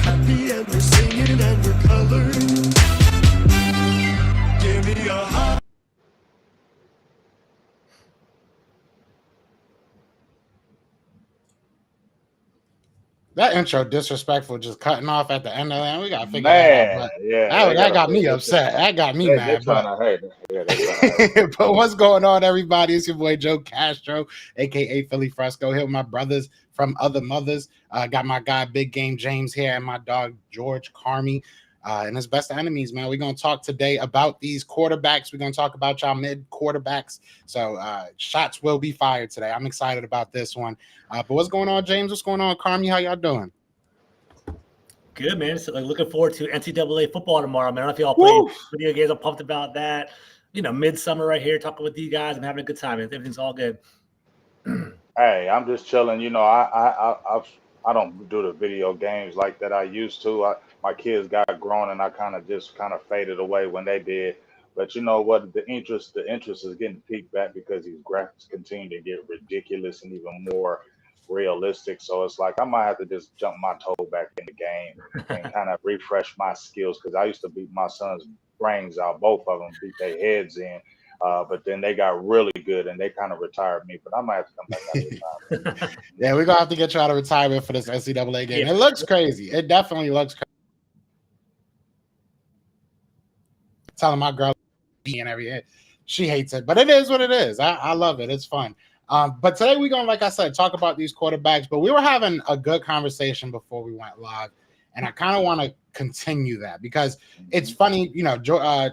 happy and we're singing and we're colored. Give me a heart. That intro disrespectful, just cutting off at the end of that. We gotta figure that out. But that got me upset. That got me mad. But what's going on, everybody? It's your boy Joe Castro, aka Philly Fresco. Here with my brothers from other mothers. Got my guy Big Game James here and my dog George Carmi. And his best enemies, man. We're gonna talk today about these quarterbacks. We're gonna talk about y'all mid quarterbacks. So shots will be fired today. I'm excited about this one. But what's going on, James? What's going on, Carmi? How y'all doing? Good, man. So, looking forward to NCAA football tomorrow, man. I don't know if y'all play video games. I'm pumped about that. You know, midsummer right here, talking with you guys. I'm having a good time. Everything's all good. Hey, I'm just chilling. You know, I don't do the video games like that I used to. My kids got grown, and I kind of faded away when they did. But you know what? The interest is getting peaked back because these graphics continue to get ridiculous and even more realistic. So it's like I might have to just jump my toe back in the game and kind of refresh my skills because I used to beat my son's brains out, both of them beat their heads in. But then they got really good and they kind of retired me. But I might have to come back out of retirement. Yeah, we're gonna have to get you out of retirement for this NCAA game. Yeah. It looks crazy. It definitely looks crazy. Telling my girl and everything, she hates it, but it is what it is. I love it. It's fun. But today we're gonna, like I said, talk about these quarterbacks. But we were having a good conversation before we went live, and I kind of want to continue that because it's funny. You know,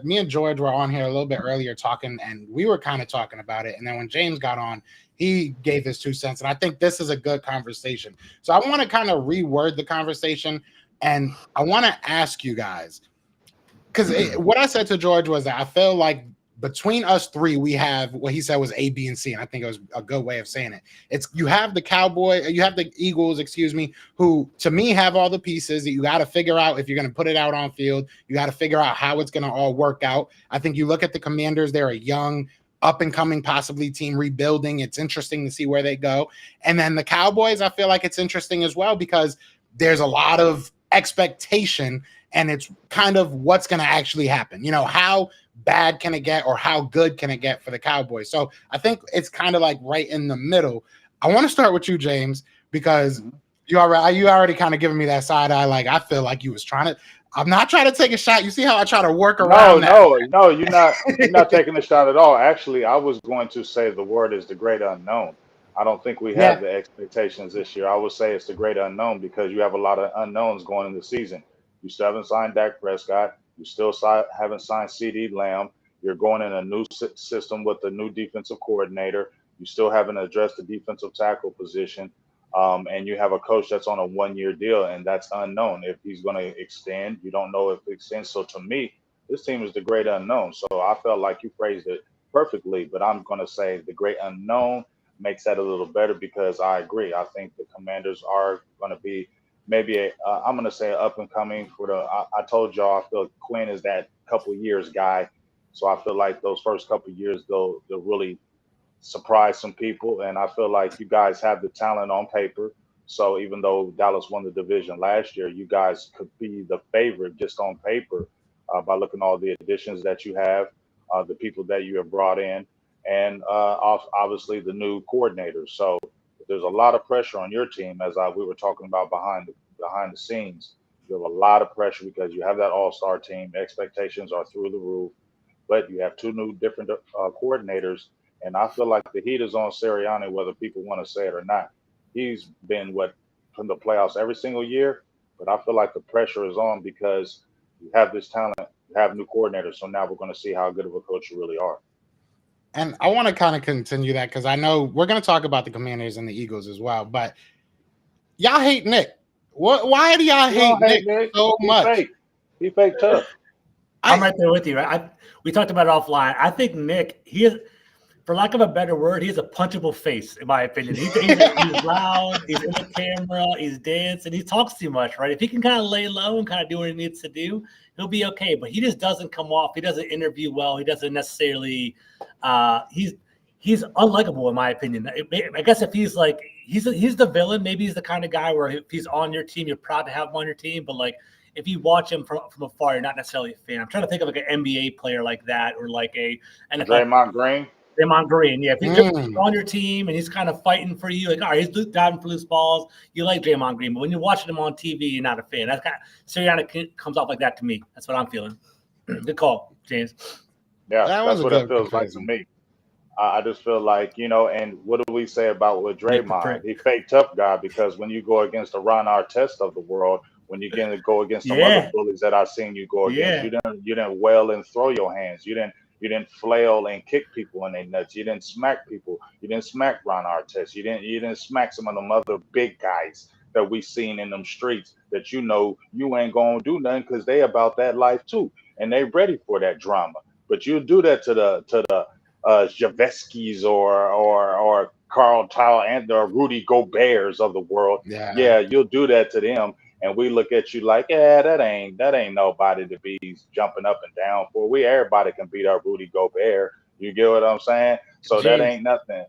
me and George were on here a little bit earlier talking, and we were kind of talking about it. And then when James got on, he gave his 2 cents, and I think this is a good conversation. So I want to kind of reword the conversation, and I want to ask you guys. Because what I said to George was that I feel like between us three, we have what he said was A, B, and C. And I think it was a good way of saying it. It's you have the Eagles, who to me have all the pieces that you got to figure out if you're going to put it out on field. You got to figure out how it's going to all work out. I think you look at the Commanders, they're a young, up and coming, possibly team rebuilding. It's interesting to see where they go. And then the Cowboys, I feel like it's interesting as well because there's a lot of expectation. And it's kind of what's going to actually happen. You know, how bad can it get or how good can it get for the Cowboys? So I think it's kind of like right in the middle. I want to start with you, James, because you already kind of giving me that side eye. Like, I feel like you was I'm not trying to take a shot. You see how I try to work around that? No, you're not taking a shot at all. Actually, I was going to say the word is the great unknown. I don't think we have the expectations this year. I would say it's the great unknown because you have a lot of unknowns going into the season. You still haven't signed Dak Prescott. You still haven't signed CeeDee Lamb. You're going in a new system with a new defensive coordinator. You still haven't addressed the defensive tackle position. And you have a coach that's on a 1-year deal, and that's unknown. If he's going to extend, you don't know if it extends. So to me, this team is the great unknown. So I felt like you phrased it perfectly, but I'm going to say the great unknown makes that a little better because I agree. I think the Commanders are going to be maybe I'm going to say up and coming for I told y'all I feel Quinn is that couple years guy. So I feel like those first couple years, they'll really surprise some people. And I feel like you guys have the talent on paper. So even though Dallas won the division last year, you guys could be the favorite just on paper by looking at all the additions that you have, the people that you have brought in, and obviously the new coordinators. So there's a lot of pressure on your team, as we were talking about behind the scenes. You have a lot of pressure because you have that all-star team. Expectations are through the roof, but you have two new different coordinators, and I feel like the heat is on Sirianni, whether people want to say it or not. He's been from the playoffs every single year, but I feel like the pressure is on because you have this talent, you have new coordinators, so now we're going to see how good of a coach you really are. And I want to kind of continue that because I know we're going to talk about the Commanders and the Eagles as well. But y'all hate Nick. Why do y'all hate Nick so much? He fake tough. I'm right there with you. We talked about it offline. I think Nick, he is, for lack of a better word, he has a punchable face, in my opinion. He's loud. He's in the camera. He's dancing. He talks too much, right? If he can kind of lay low and kind of do what he needs to do, he'll be okay. But he just doesn't come off. He doesn't interview well. He doesn't necessarily he's unlikable in my opinion. I guess if he's like he's the villain, maybe he's the kind of guy where if he's on your team, you're proud to have him on your team. But like if you watch him from afar, you're not necessarily a fan. I'm trying to think of like an NBA player like that, or like a NFL. Draymond Green. Draymond Green, yeah. If he's on your team and he's kind of fighting for you, like all right, he's diving for loose balls. You like Draymond Green, but when you're watching him on TV, you're not a fan. That's kind of Sirianni comes off like that to me. That's what I'm feeling. Good call, James. Yeah, that's what it feels like to me. I just feel like, and what do we say about with Draymond? He fake tough guy because when you go against the Ron Artest of the world, when you get to go against some other bullies that I've seen you go against, you didn't wail and throw your hands. You didn't flail and kick people in their nuts. You didn't smack people. You didn't smack Ron Artest. You didn't smack some of them other big guys that we seen in them streets that you ain't gonna do nothing because they about that life too, and they ready for that drama. But you do that to the Javeskis or Carl Tile and the Rudy Goberts of the world. Yeah, you'll do that to them, and we look at you like, that ain't nobody to be jumping up and down for. Everybody can beat our Rudy Gobert. You get what I'm saying? So that ain't nothing.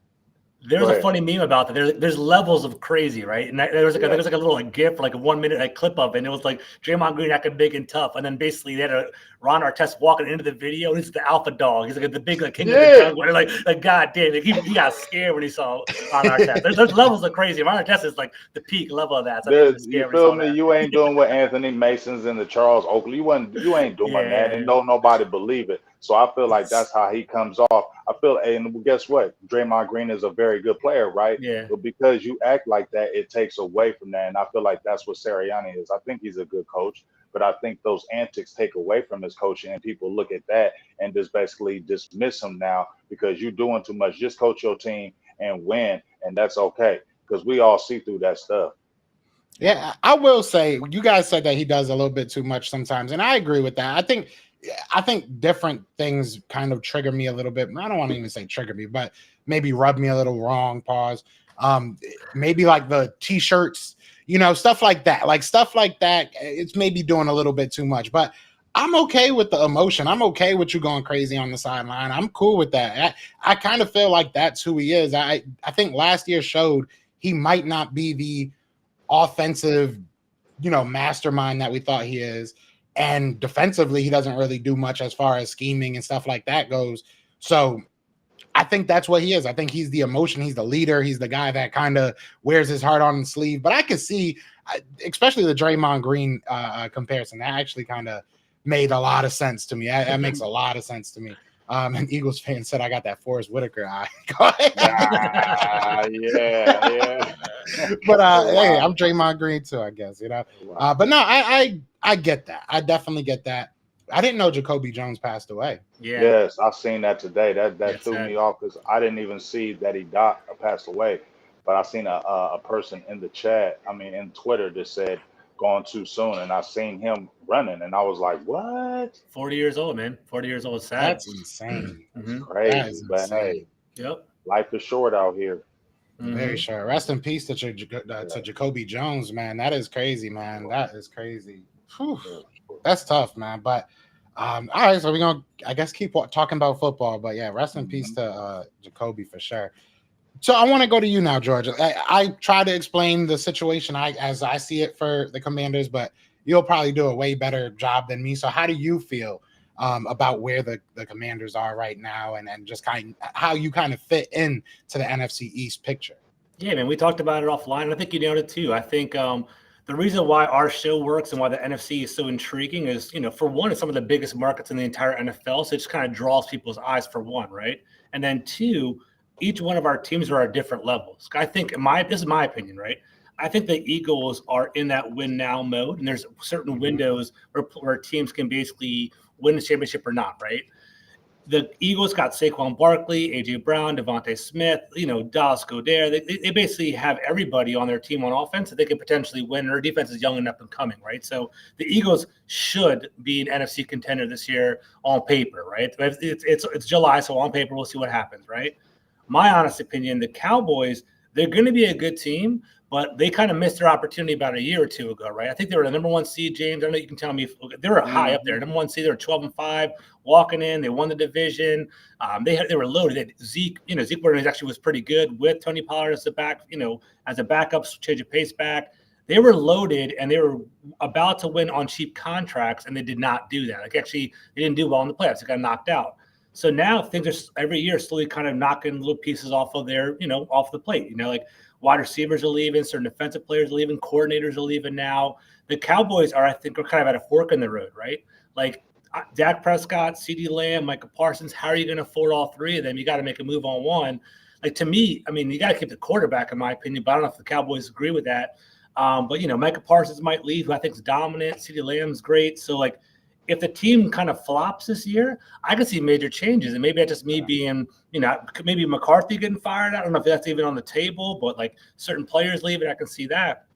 There's a funny meme about that. There's levels of crazy, right? And there was like a little like GIF, like a 1 minute clip of it, and it was like Draymond Green acting big and tough, and then basically they had a Ron Artest walking into the video, and he's the alpha dog. He's like the big king of the jungle. Like God damn, he got scared when he saw Ron Artest. There's levels of crazy. Ron Artest is like the peak level of that. So you feel me? You ain't doing what Anthony Mason's and the Charles Oakley. You ain't doing that, and nobody believe it. So I feel like that's how he comes off. And guess what? Draymond Green is a very good player, right? Yeah. But because you act like that, it takes away from that. And I feel like that's what Sirianni is. I think he's a good coach, but I think those antics take away from his coaching, and people look at that and just basically dismiss him now because you're doing too much. Just coach your team and win, and that's okay because we all see through that stuff. Yeah, I will say you guys said that he does a little bit too much sometimes, and I agree with that. I think different things kind of trigger me a little bit. I don't want to even say trigger me, but maybe rub me a little wrong. Pause. Maybe like the t-shirts, stuff like that. Like stuff like that. It's maybe doing a little bit too much, but I'm okay with the emotion. I'm okay with you going crazy on the sideline. I'm cool with that. I kind of feel like that's who he is. I think last year showed he might not be the offensive, mastermind that we thought he is. And defensively, he doesn't really do much as far as scheming and stuff like that goes. So I think that's what he is. I think he's the emotion. He's the leader. He's the guy that kind of wears his heart on his sleeve. But I could see, especially the Draymond Green comparison, that actually kind of made a lot of sense to me. That makes a lot of sense to me. An Eagles fan said I got that Forrest Whitaker eye. Yeah. But hey, I'm Draymond Green too, I guess, But no, I get that. I definitely get that. I didn't know Jacoby Jones passed away. Yeah. Yes, I've seen that today. That threw me off because I didn't even see that he passed away. But I seen a person in the chat, in Twitter, that said gone too soon, and I seen him running, and I was like, "What?" 40 years old, man. 40 years old is sad. That's insane. That's crazy, that is but insane. Hey, life is short out here. Very short. Rest in peace to Jacoby Jones, man. That is crazy, man. That is crazy. Whew. That's tough, man. But all right, so we're gonna, I guess, keep talking about football. But yeah, rest in peace to Jacoby for sure. So I want to go to you now, George. I try to explain the situation as I see it for the Commanders, but you'll probably do a way better job than me. So how do you feel about where the Commanders are right now, and just how you kind of fit in to the NFC East picture? Yeah, man, we talked about it offline, and I think you nailed it too. I think the reason why our show works and why the NFC is so intriguing is, for one, it's some of the biggest markets in the entire NFL, so it just kind of draws people's eyes for one, right? And then two, each one of our teams are at different levels. I think this is my opinion, right? I think the Eagles are in that win now mode, and there's certain windows where teams can basically win the championship or not, right? The Eagles got Saquon Barkley, A.J. Brown, Devontae Smith, Dallas Goedert. They basically have everybody on their team on offense that they could potentially win. Their defense is young and up and coming, right? So the Eagles should be an NFC contender this year on paper, right? It's July, so on paper we'll see what happens, right? My honest opinion, the Cowboys, they're going to be a good team, but they kind of missed their opportunity about a year or two ago, right? I think they were the number 1 seed, James. I know you can tell me if they were high up there. Number 1 seed, they were 12-5, walking in. They won the division. They were loaded. They had Zeke, Zeke Williams actually was pretty good with Tony Pollard as the back, as a backup, change of pace back. They were loaded and they were about to win on cheap contracts, and they did not do that. Like, actually, they didn't do well in the playoffs. They got knocked out. So now things are every year slowly kind of knocking little pieces off of their, off the plate. Like wide receivers are leaving, certain defensive players are leaving, coordinators are leaving now. The Cowboys are kind of at a fork in the road, right? Like Dak Prescott, CeeDee Lamb, Micah Parsons. How are you going to afford all three of them? You got to make a move on one. Like, to me, I mean, you got to keep the quarterback, in my opinion, but I don't know if the Cowboys agree with that. But, Micah Parsons might leave, who I think is dominant. CeeDee Lamb's great. So, like, if the team kind of flops this year, I could see major changes. And maybe that's just me being, maybe McCarthy getting fired. I don't know if that's even on the table, but, like, certain players leaving, I can see that.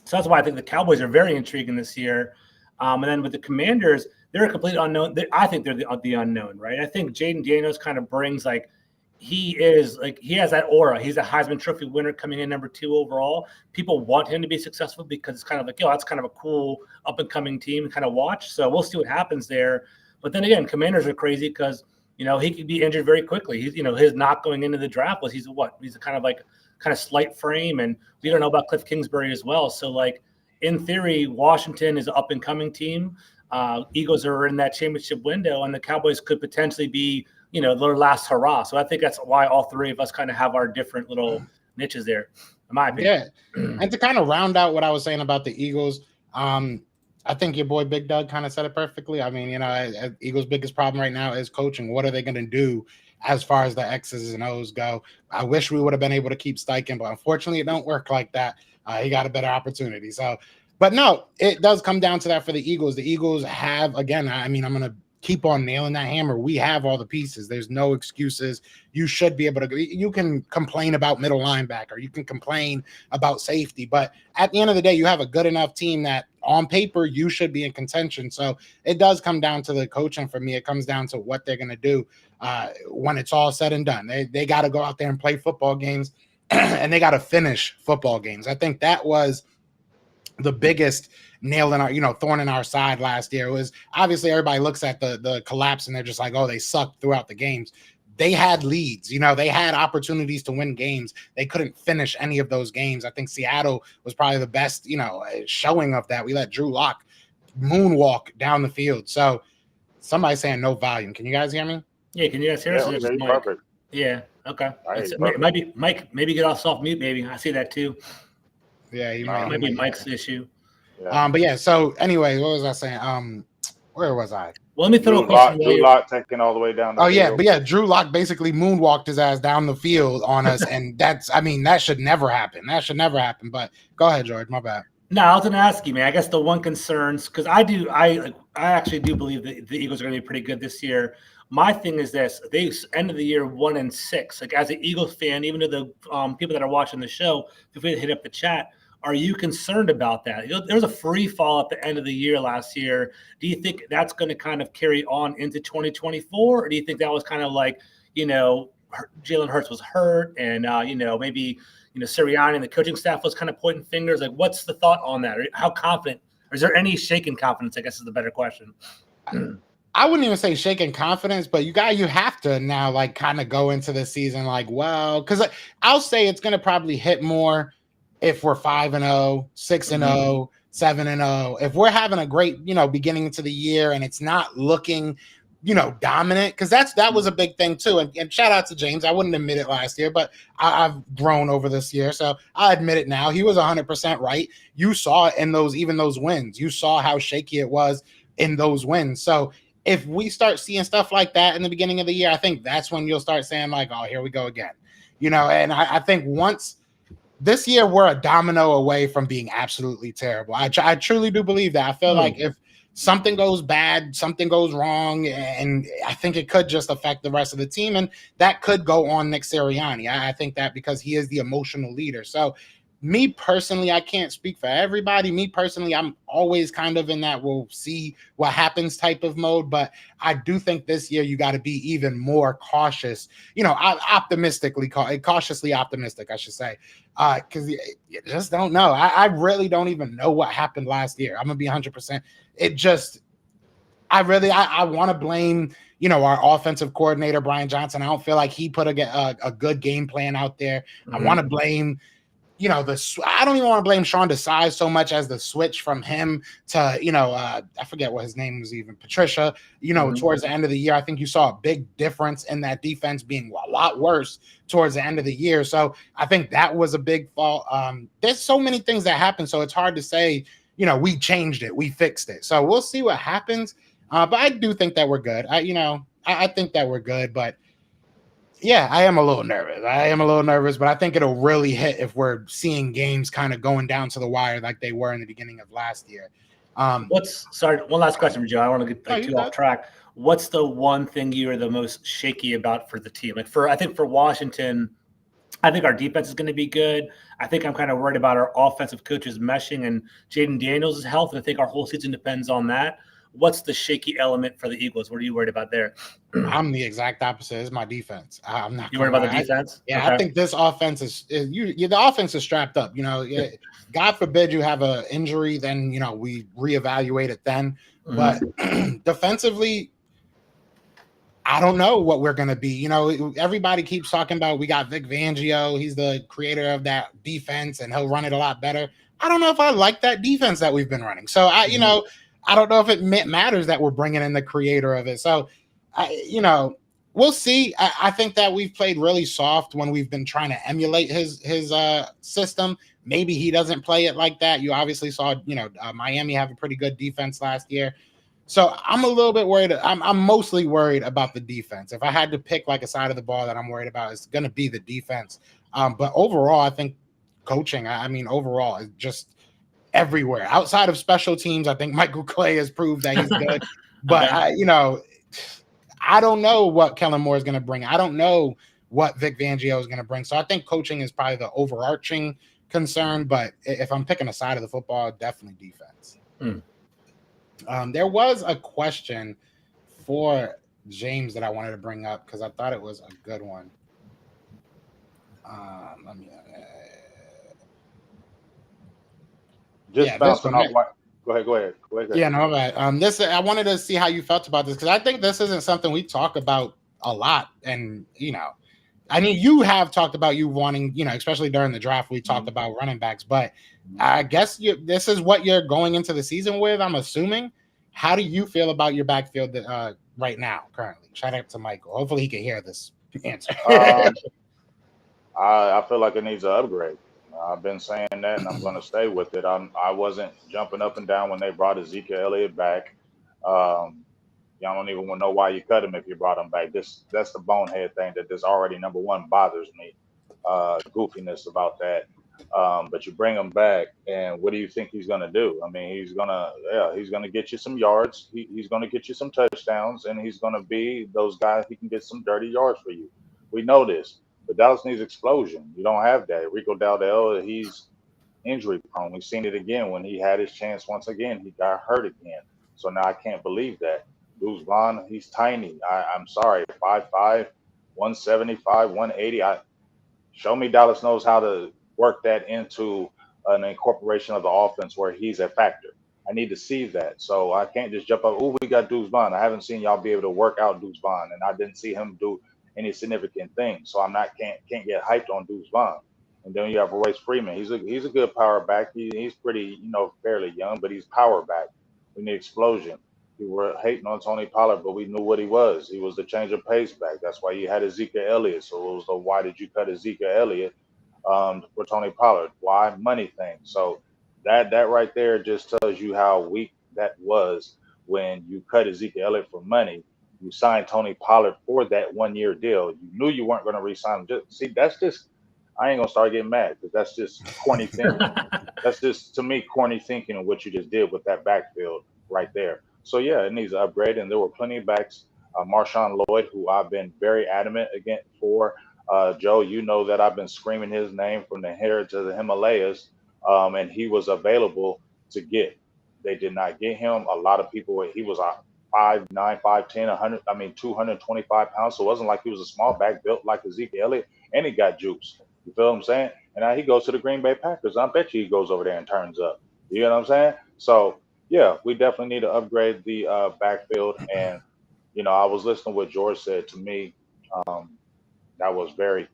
So that's why I think the Cowboys are very intriguing this year. And then with the Commanders, they're a complete unknown. I think they're the unknown, right? I think Jaden Daniels kind of brings, like, he has that aura. He's a Heisman Trophy winner coming in number 2 overall. People want him to be successful because it's kind of like, that's kind of a cool up-and-coming team to kind of watch. So we'll see what happens there. But then again, Commanders are crazy because, he could be injured very quickly. He's, his not going into the draft was he's a kind of slight frame. And we don't know about Cliff Kingsbury as well. So, like, in theory, Washington is an up-and-coming team. Eagles are in that championship window, and the Cowboys could potentially be, their last hurrah. So I think that's why all three of us kind of have our different little niches there, in my opinion. Yeah. And to kind of round out what I was saying about the Eagles, I think your boy Big Doug kind of said it perfectly. I mean, Eagles' biggest problem right now is coaching. What are they going to do as far as the X's and O's go? I wish we would have been able to keep Steichen, but unfortunately it don't work like that. He got a better opportunity. So, but no, it does come down to that for the Eagles. The Eagles have, again, I'm going to keep on nailing that hammer. We have all the pieces. There's no excuses. You should be able to, you can complain about middle linebacker. You can complain about safety, but at the end of the day, you have a good enough team that on paper, you should be in contention. So it does come down to the coaching for me. It comes down to what they're going to do when it's all said and done. They got to go out there and play football games and they got to finish football games. I think that was the biggest nail in our, thorn in our side last year. It was obviously everybody looks at the collapse and they're just like, oh, they sucked throughout the games. They had leads, they had opportunities to win games. They couldn't finish any of those games. I think Seattle was probably the best, showing of that. We let Drew Lock moonwalk down the field. So somebody's saying no volume. Can you guys hear me? Yeah. Can you guys hear us? Yeah, perfect. Yeah. Okay. Right, might be Mike. Maybe get off soft mute. Maybe I see that too. Yeah, he might be Mike's issue. Yeah. But yeah. So anyway, what was I saying? Where was I? Well, let me throw a question. Drew Lock taking all the way down. But yeah, Drew Lock basically moonwalked his ass down the field on us, and that should never happen. That should never happen. But go ahead, George. My bad. No, I was going to ask you, man. I guess the one concerns, because I actually do believe that the Eagles are going to be pretty good this year. My thing is this: they end of the year 1-6. Like, as an Eagles fan, even to the people that are watching the show, feel free to hit up the chat. Are you concerned about that? There was a free fall at the end of the year last year. Do you think that's going to kind of carry on into 2024? Or do you think that was kind of like, Jalen Hurts was hurt and, maybe, Sirianni and the coaching staff was kind of pointing fingers? Like, what's the thought on that? Or how confident? Or is there any shaken confidence, I guess is the better question. I wouldn't even say shaking confidence, but you have to now, like, kind of go into the season like, well, because I'll say it's going to probably hit more if we're 5-0, 6-0, 7-0, if we're having a great, beginning to the year and it's not looking, dominant, because that was a big thing too. And shout out to James. I wouldn't admit it last year, but I've grown over this year, so I admit it now. He was 100% right. You saw it in those wins. You saw how shaky it was in those wins. So if we start seeing stuff like that in the beginning of the year, I think that's when you'll start saying like, oh, here we go again. And I think once this year, we're a domino away from being absolutely terrible. I truly do believe that. I feel like if something goes bad, something goes wrong, and I think it could just affect the rest of the team, and that could go on Nick Sirianni. I think that because he is the emotional leader. So me personally, I can't speak for everybody. Me personally, I'm always kind of in that we'll see what happens type of mode. But I do think this year you got to be even more cautious. Cautiously optimistic, I should say, because you just don't know. I really don't even know what happened last year. I'm gonna be 100%. It just, I want to blame our offensive coordinator Brian Johnson. I don't feel like he put a good game plan out there. Mm-hmm. I want to blame I don't even want to blame Sean Desai so much as the switch from him to, I forget what his name was even, Patricia, towards the end of the year. I think you saw a big difference in that defense being a lot worse towards the end of the year. So I think that was a big fault. There's so many things that happen. So it's hard to say, we changed it, we fixed it. So we'll see what happens. But I do think that we're good. I think that we're good, but yeah, I am a little nervous, but I think it'll really hit if we're seeing games kind of going down to the wire like they were in the beginning of last year. One last question for Joe. I want to get you off track. What's the one thing you're the most shaky about for the team? I think for Washington, I think our defense is going to be good. I think I'm kind of worried about our offensive coaches meshing and Jaden Daniels' health, and I think our whole season depends on that. What's the shaky element for the Eagles? What are you worried about there? I'm the exact opposite. It's my defense. I'm not. You worried about the defense? Okay. I think this offense the offense is strapped up. God forbid you have an injury, then we reevaluate it then. Mm-hmm. But defensively, I don't know what we're going to be. Everybody keeps talking about we got Vic Fangio. He's the creator of that defense, and he'll run it a lot better. I don't know if I like that defense that we've been running. So I don't know if it matters that we're bringing in the creator of it. So, we'll see. I think that we've played really soft when we've been trying to emulate his system. Maybe he doesn't play it like that. You obviously saw, Miami have a pretty good defense last year. So I'm a little bit worried. I'm mostly worried about the defense. If I had to pick like a side of the ball that I'm worried about, it's going to be the defense. But overall, I think coaching, overall, is just everywhere outside of special teams. I think Michael Clay has proved that he's good, but I don't know what Kellen Moore is going to bring. I don't know what Vic Fangio is going to bring. So I think coaching is probably the overarching concern, but if I'm picking a side of the football, definitely defense. There was a question for James that I wanted to bring up because I thought it was a good one. Bouncing off. Go ahead. Yeah, no, right. I wanted to see how you felt about this because I think this isn't something we talk about a lot. And, you have talked about you wanting, especially during the draft, we talked about running backs. But I guess this is what you're going into the season with, I'm assuming. How do you feel about your backfield right now, currently? Shout out to Michael. Hopefully he can hear this answer. I feel like it needs an upgrade. I've been saying that, and I'm going to stay with it. I wasn't jumping up and down when they brought Ezekiel Elliott back. Y'all don't even know why you cut him if you brought him back. That's the bonehead thing that this already, number one, bothers me. Goofiness about that. But you bring him back, and what do you think he's going to do? He's going to get you some yards. He's going to get you some touchdowns, and he's going to be those guys who can get some dirty yards for you. We know this. But Dallas needs explosion. You don't have that. Rico Dowdell, he's injury prone. We've seen it again when he had his chance once again. He got hurt again. So now I can't believe that. Deuce Vaughn, he's tiny. I'm sorry, 5'5", 175, 180. Show me Dallas knows how to work that into an incorporation of the offense where he's a factor. I need to see that. So I can't just jump up, oh, we got Deuce Vaughn. I haven't seen y'all be able to work out Deuce Vaughn, and I didn't see him do any significant things. So can't get hyped on Deuce Vaughn. And then you have Royce Freeman. He's a good power back. He's pretty, fairly young, but he's power back. We need explosion. We were hating on Tony Pollard, but we knew what he was. He was the change of pace back. That's why you had Ezekiel Elliott. So it was the why did you cut Ezekiel Elliott for Tony Pollard? Why? Money thing. So that right there just tells you how weak that was when you cut Ezekiel Elliott for money. You signed Tony Pollard for that 1-year deal. You knew you weren't going to re-sign him. I ain't going to start getting mad because that's just corny thinking. That's just, to me, corny thinking of what you just did with that backfield right there. So, yeah, it needs an upgrade, and there were plenty of backs. Marshawn Lloyd, who I've been very adamant against for Joe, you know that I've been screaming his name from the heritage of the Himalayas, and he was available to get. They did not get him. A lot of people, he was 5'9", 5'10", 100, 225 pounds. So it wasn't like he was a small back built like Ezekiel Elliott, and he got juice. You feel what I'm saying? And now he goes to the Green Bay Packers. I bet you he goes over there and turns up. You know what I'm saying? So, yeah, we definitely need to upgrade the backfield. And, I was listening to what George said to me. Um, that was very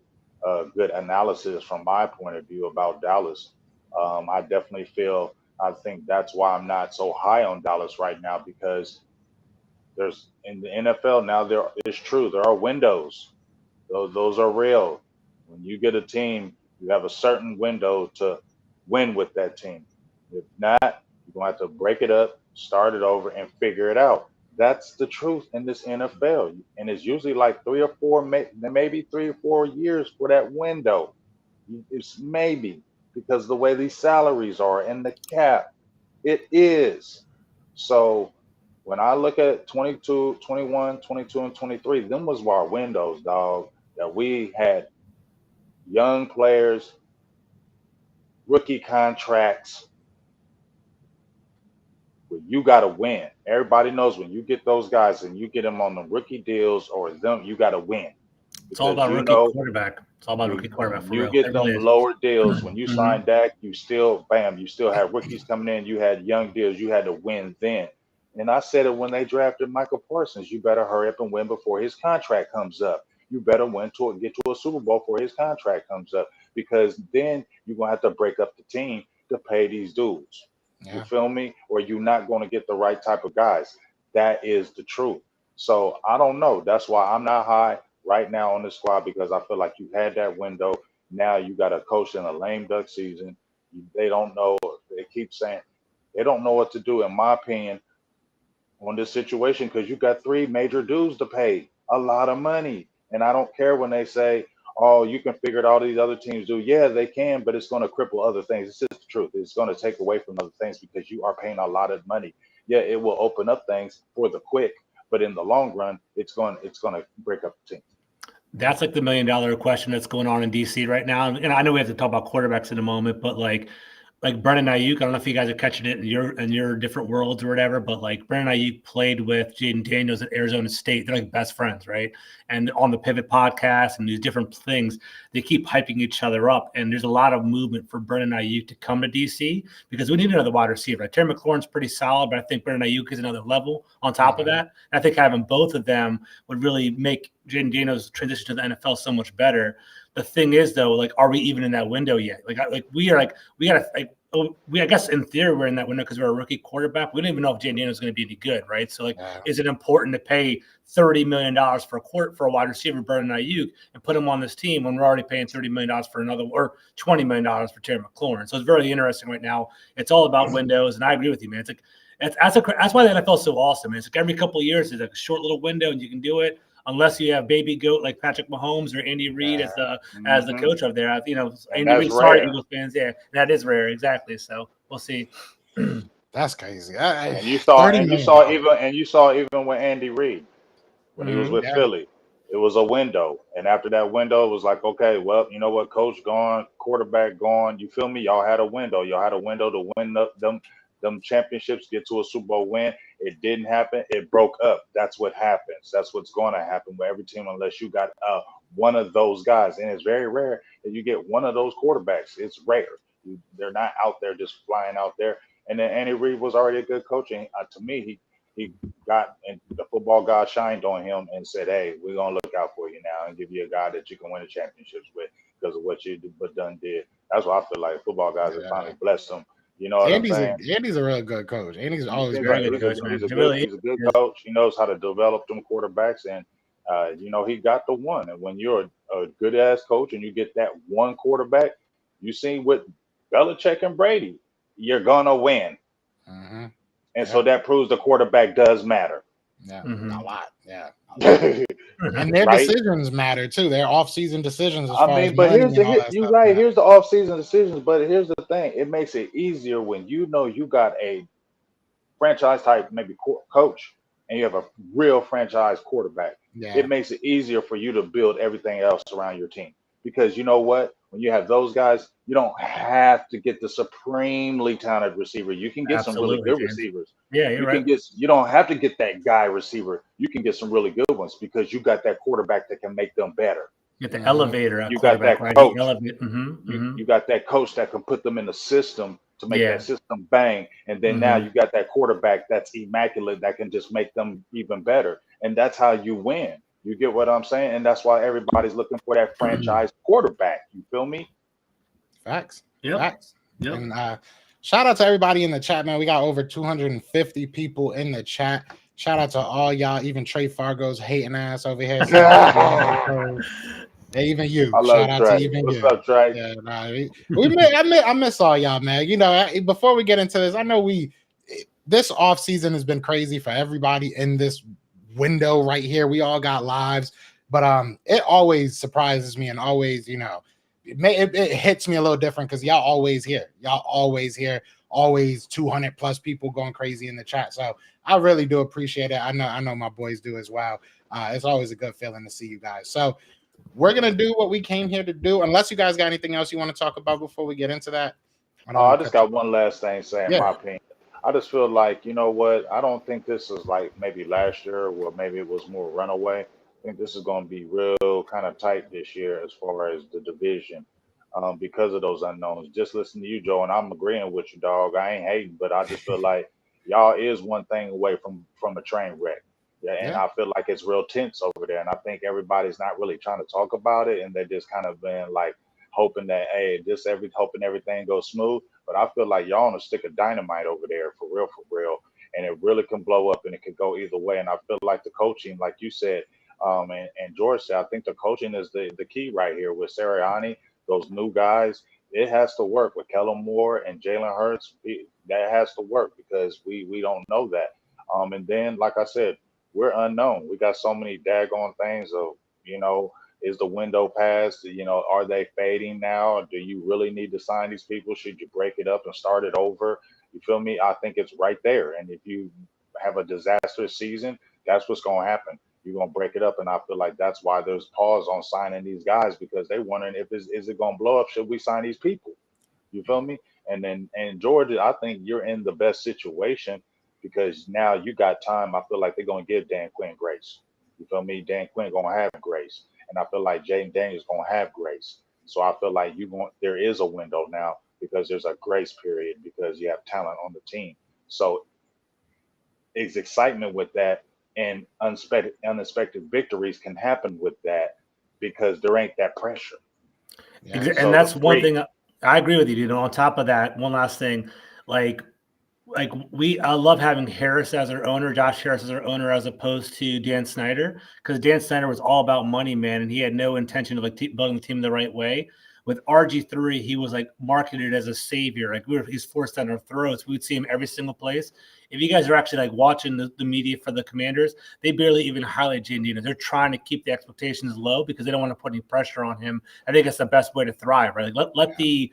good analysis from my point of view about Dallas. I definitely I think that's why I'm not so high on Dallas right now because there's in the NFL now, it's true. There are windows. Those are real. When you get a team, you have a certain window to win with that team. If not, you're going to have to break it up, start it over, and figure it out. That's the truth in this NFL. And it's usually like 3 or 4, maybe 3 or 4 years for that window. It's maybe because the way these salaries are and the cap, it is. So when I look at 22, 21, 22, and 23, them was our windows, dog, that we had young players, rookie contracts. But you got to win. Everybody knows when you get those guys and you get them on the rookie deals or them, you got to win. It's all Because about rookie quarterback. It's all about rookie quarterback for you real. get It them really is. lower deals. When you Mhm. sign Dak, you still had rookies coming in. You had young deals. You had to win then. And I said it when they drafted Michael Parsons. You better hurry up and win before his contract comes up. You better get to a Super Bowl before his contract comes up because then you're gonna have to break up the team to pay these dudes. You Yeah. feel me? Or you're not going to get the right type of guys. That is the truth. So I don't know. That's why I'm not high right now on this squad because I feel like you had that window. Now you got a coach in a lame duck season. They don't know. They keep saying they don't know what to do. In my opinion, on this situation, because you got 3 major dues to pay a lot of money, and I don't care when they say, "Oh, you can figure it out. These other teams do." Yeah, they can, but it's going to cripple other things. It's just the truth. It's going to take away from other things because you are paying a lot of money. Yeah, it will open up things for the quick, but in the long run, it's going to break up the team. That's like the $1 million question that's going on in DC right now. And I know we have to talk about quarterbacks in a moment, but like Brennan Ayuk, I don't know if you guys are catching it in your different worlds or whatever, but like Brennan Ayuk played with Jaden Daniels at Arizona State. They're like best friends, right? And on the Pivot podcast and these different things, they keep hyping each other up. And there's a lot of movement for Brennan Ayuk to come to DC because we need another wide receiver. Right? Terry McLaurin's pretty solid, but I think Brennan Ayuk is another level on top of that. And I think having both of them would really make Jaden Daniels' transition to the NFL so much better. The thing is, though, like, are we even in that window yet? I guess in theory we're in that window because we're a rookie quarterback. We don't even know if Jaden Daniels is going to be any good, right? So, is it important to pay $30 million for a wide receiver, Brennan Ayuk, and put him on this team when we're already paying $30 million for another or $20 million for Terry McLaurin? So it's very interesting right now. It's all about windows, and I agree with you, man. It's like that's why the NFL is so awesome. It's like every couple of years, there's like a short little window, and you can do it. Unless you have baby goat like Patrick Mahomes or Andy Reid as the coach of there, Andy Reid. Sorry, Eagles fans. Yeah, that is rare, exactly. So we'll see. That's crazy. And you saw even with Andy Reid when he was with Philly, it was a window. And after that window, it was like, okay, well, you know what, coach gone, quarterback gone. You feel me? Y'all had a window. Y'all had a window to win them championships, get to a Super Bowl win. It didn't happen. It broke up. That's what happens. That's what's going to happen with every team unless you got one of those guys. And it's very rare that you get one of those quarterbacks. It's rare. They're not out there just flying out there. And then Andy Reid was already a good coach. And to me, he got and the football god shined on him and said, "Hey, we're gonna look out for you now and give you a guy that you can win the championships with because of what you done did." That's what I feel like. Football guys have finally blessed him. You know what I'm saying? Andy's a real good coach. Andy's always very good coach, man. He's a good coach. He knows how to develop them quarterbacks, and he got the one. And when you're a good ass coach and you get that one quarterback, you see with Belichick and Brady, you're gonna win. Mm-hmm. And so that proves the quarterback does matter. Yeah, a lot. Yeah. And their decisions matter too. Their off-season decisions as far as but money here's and all that you're stuff. right. Here's the off-season decisions, but here's the thing: it makes it easier when you know you got a franchise type maybe coach, and you have a real franchise quarterback. it makes it easier for you to build everything else around your team. Because you know what? When you have those guys, you don't have to get the supremely talented receiver. You can get some really Absolutely, good James. receivers. Yeah, you're right. You don't have to get that guy receiver. You can get some really good ones because you got that quarterback that can make them better. Get the elevator at You got quarterback, that right? coach. Mm-hmm. You got that coach that can put them in the system to make that system bang. And then now you got that quarterback that's immaculate that can just make them even better. And that's how you win. You get what I'm saying? And that's why everybody's looking for that franchise quarterback. You feel me? Facts. Yep. Facts. Yep. And shout out to everybody in the chat, man. We got over 250 people in the chat. Shout out to all y'all, even Trey Fargo's hating ass over here. Even you. I love Shout out Trey. to even What's you. up, Trey? Yeah, I miss all y'all, man. You know, before we get into this, I know this off season has been crazy for everybody in this window right here. We all got lives, but it always surprises me and always, you know, it hits me a little different because y'all always here. Always 200 plus people going crazy in the chat. So I really do appreciate it. I know my boys do as well. It's always a good feeling to see you guys. So we're gonna do what we came here to do. Unless you guys got anything else you want to talk about before we get into that. I just got one last thing saying my opinion. I just feel like, you know what? I don't think this is like maybe last year or maybe it was more runaway. I think this is going to be real kind of tight this year as far as the division because of those unknowns. Just listen to you, Joe, and I'm agreeing with you, dog. I ain't hating, but I just feel like y'all is one thing away from a train wreck. And I feel like it's real tense over there. And I think everybody's not really trying to talk about it. And they just kind of been like hoping that, hey, hoping everything goes smooth. But I feel like y'all on a stick of dynamite over there for real. And it really can blow up and it could go either way. And I feel like the coaching, like you said, and George said, I think the coaching is the key right here with Sirianni, those new guys. It has to work with Kellen Moore and Jalen Hurts. That has to work because we don't know that. And then, like I said, we're unknown. We got so many daggone things of, you know, is the window past? You know, are they fading now? Do you really need to sign these people? Should you break it up and start it over? You feel me? I think it's right there. And if you have a disastrous season, that's what's going to happen. You're going to break it up. And I feel like that's why there's pause on signing these guys because they're wondering is it going to blow up? Should we sign these people? You feel me? And Georgia, I think you're in the best situation because now you got time. I feel like they're going to give Dan Quinn grace. You feel me? Dan Quinn going to have grace. And I feel like Jaden Daniels going to have grace. So I feel like there is a window now because there's a grace period because you have talent on the team. So it's excitement with that and unexpected victories can happen with that because there ain't that pressure. Yeah. And that's one thing I agree with you, dude. On top of that, one last thing, I love having Harris as our owner, Josh Harris as our owner, as opposed to Dan Snyder, because Dan Snyder was all about money, man, and he had no intention of building the team the right way. With RG3, he was like marketed as a savior. Like he's forced down our throats. We would see him every single place. If you guys are actually like watching the media for the Commanders, they barely even highlight Jaden Daniels. They're trying to keep the expectations low because they don't want to put any pressure on him. I think that's the best way to thrive, right? Like let the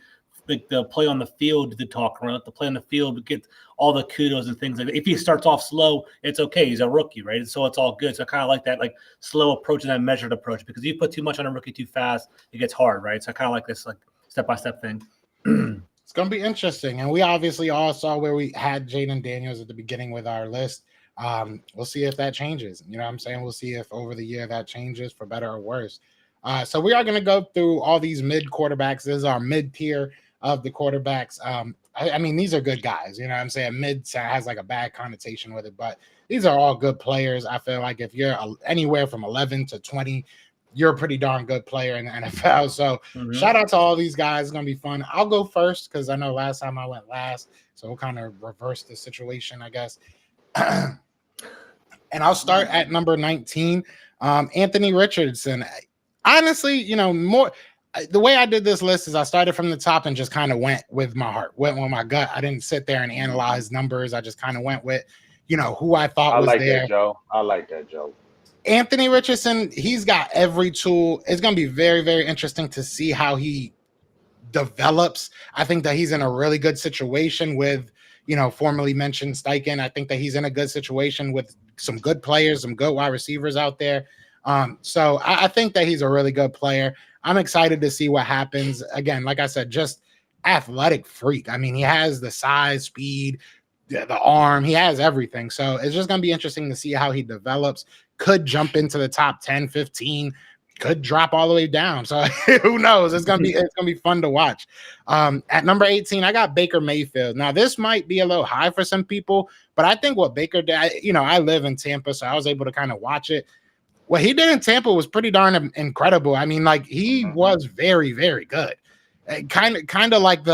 play on the field to talk around, let the play on the field get all the kudos and things like that. If he starts off slow, it's okay. He's a rookie, right? And so it's all good. So I kind of like that, like slow approach and that measured approach, because if you put too much on a rookie too fast, it gets hard, right? So I kind of like this like step-by-step thing. It's going to be interesting. And we obviously all saw where we had Jaden Daniels at the beginning with our list. We'll see if that changes. You know what I'm saying? We'll see if over the year that changes for better or worse. So we are going to go through all these mid quarterbacks. This is our mid tier of the quarterbacks. I mean, these are good guys. You know what I'm saying? Mid has like a bad connotation with it, but these are all good players. I feel like if you're anywhere from 11 to 20, you're a pretty darn good player in the NFL. So shout out to all these guys. It's going to be fun. I'll go first because I know last time I went last. So we'll kind of reverse the situation, I guess. And I'll start at number 19, Anthony Richardson. Honestly, you know, the way I did this list is I started from the top and just kind of went with my heart, went with my gut. I didn't sit there and analyze numbers. I just kind of went with, you know, who I thought was there. I like that, Joe. Anthony Richardson, he's got every tool. It's going to be very, very interesting to see how he develops. I think that he's in a really good situation with, you know, formerly mentioned Steichen. I think that he's in a good situation with some good players, some good wide receivers out there. So I think that he's a really good player. I'm excited to see what happens. Again, like I said, just athletic freak. I mean, he has the size, speed, the arm. He has everything. So it's just going to be interesting to see how he develops. Could jump into the top 10, 15, could drop all the way down. So who knows? It's gonna be fun to watch. At number 18, I got Baker Mayfield. Now this might be a little high for some people, but I think what Baker did, I live in Tampa, so I was able to kind of watch it. What he did in Tampa was pretty darn incredible. I mean, like he was very, very good. Kind of like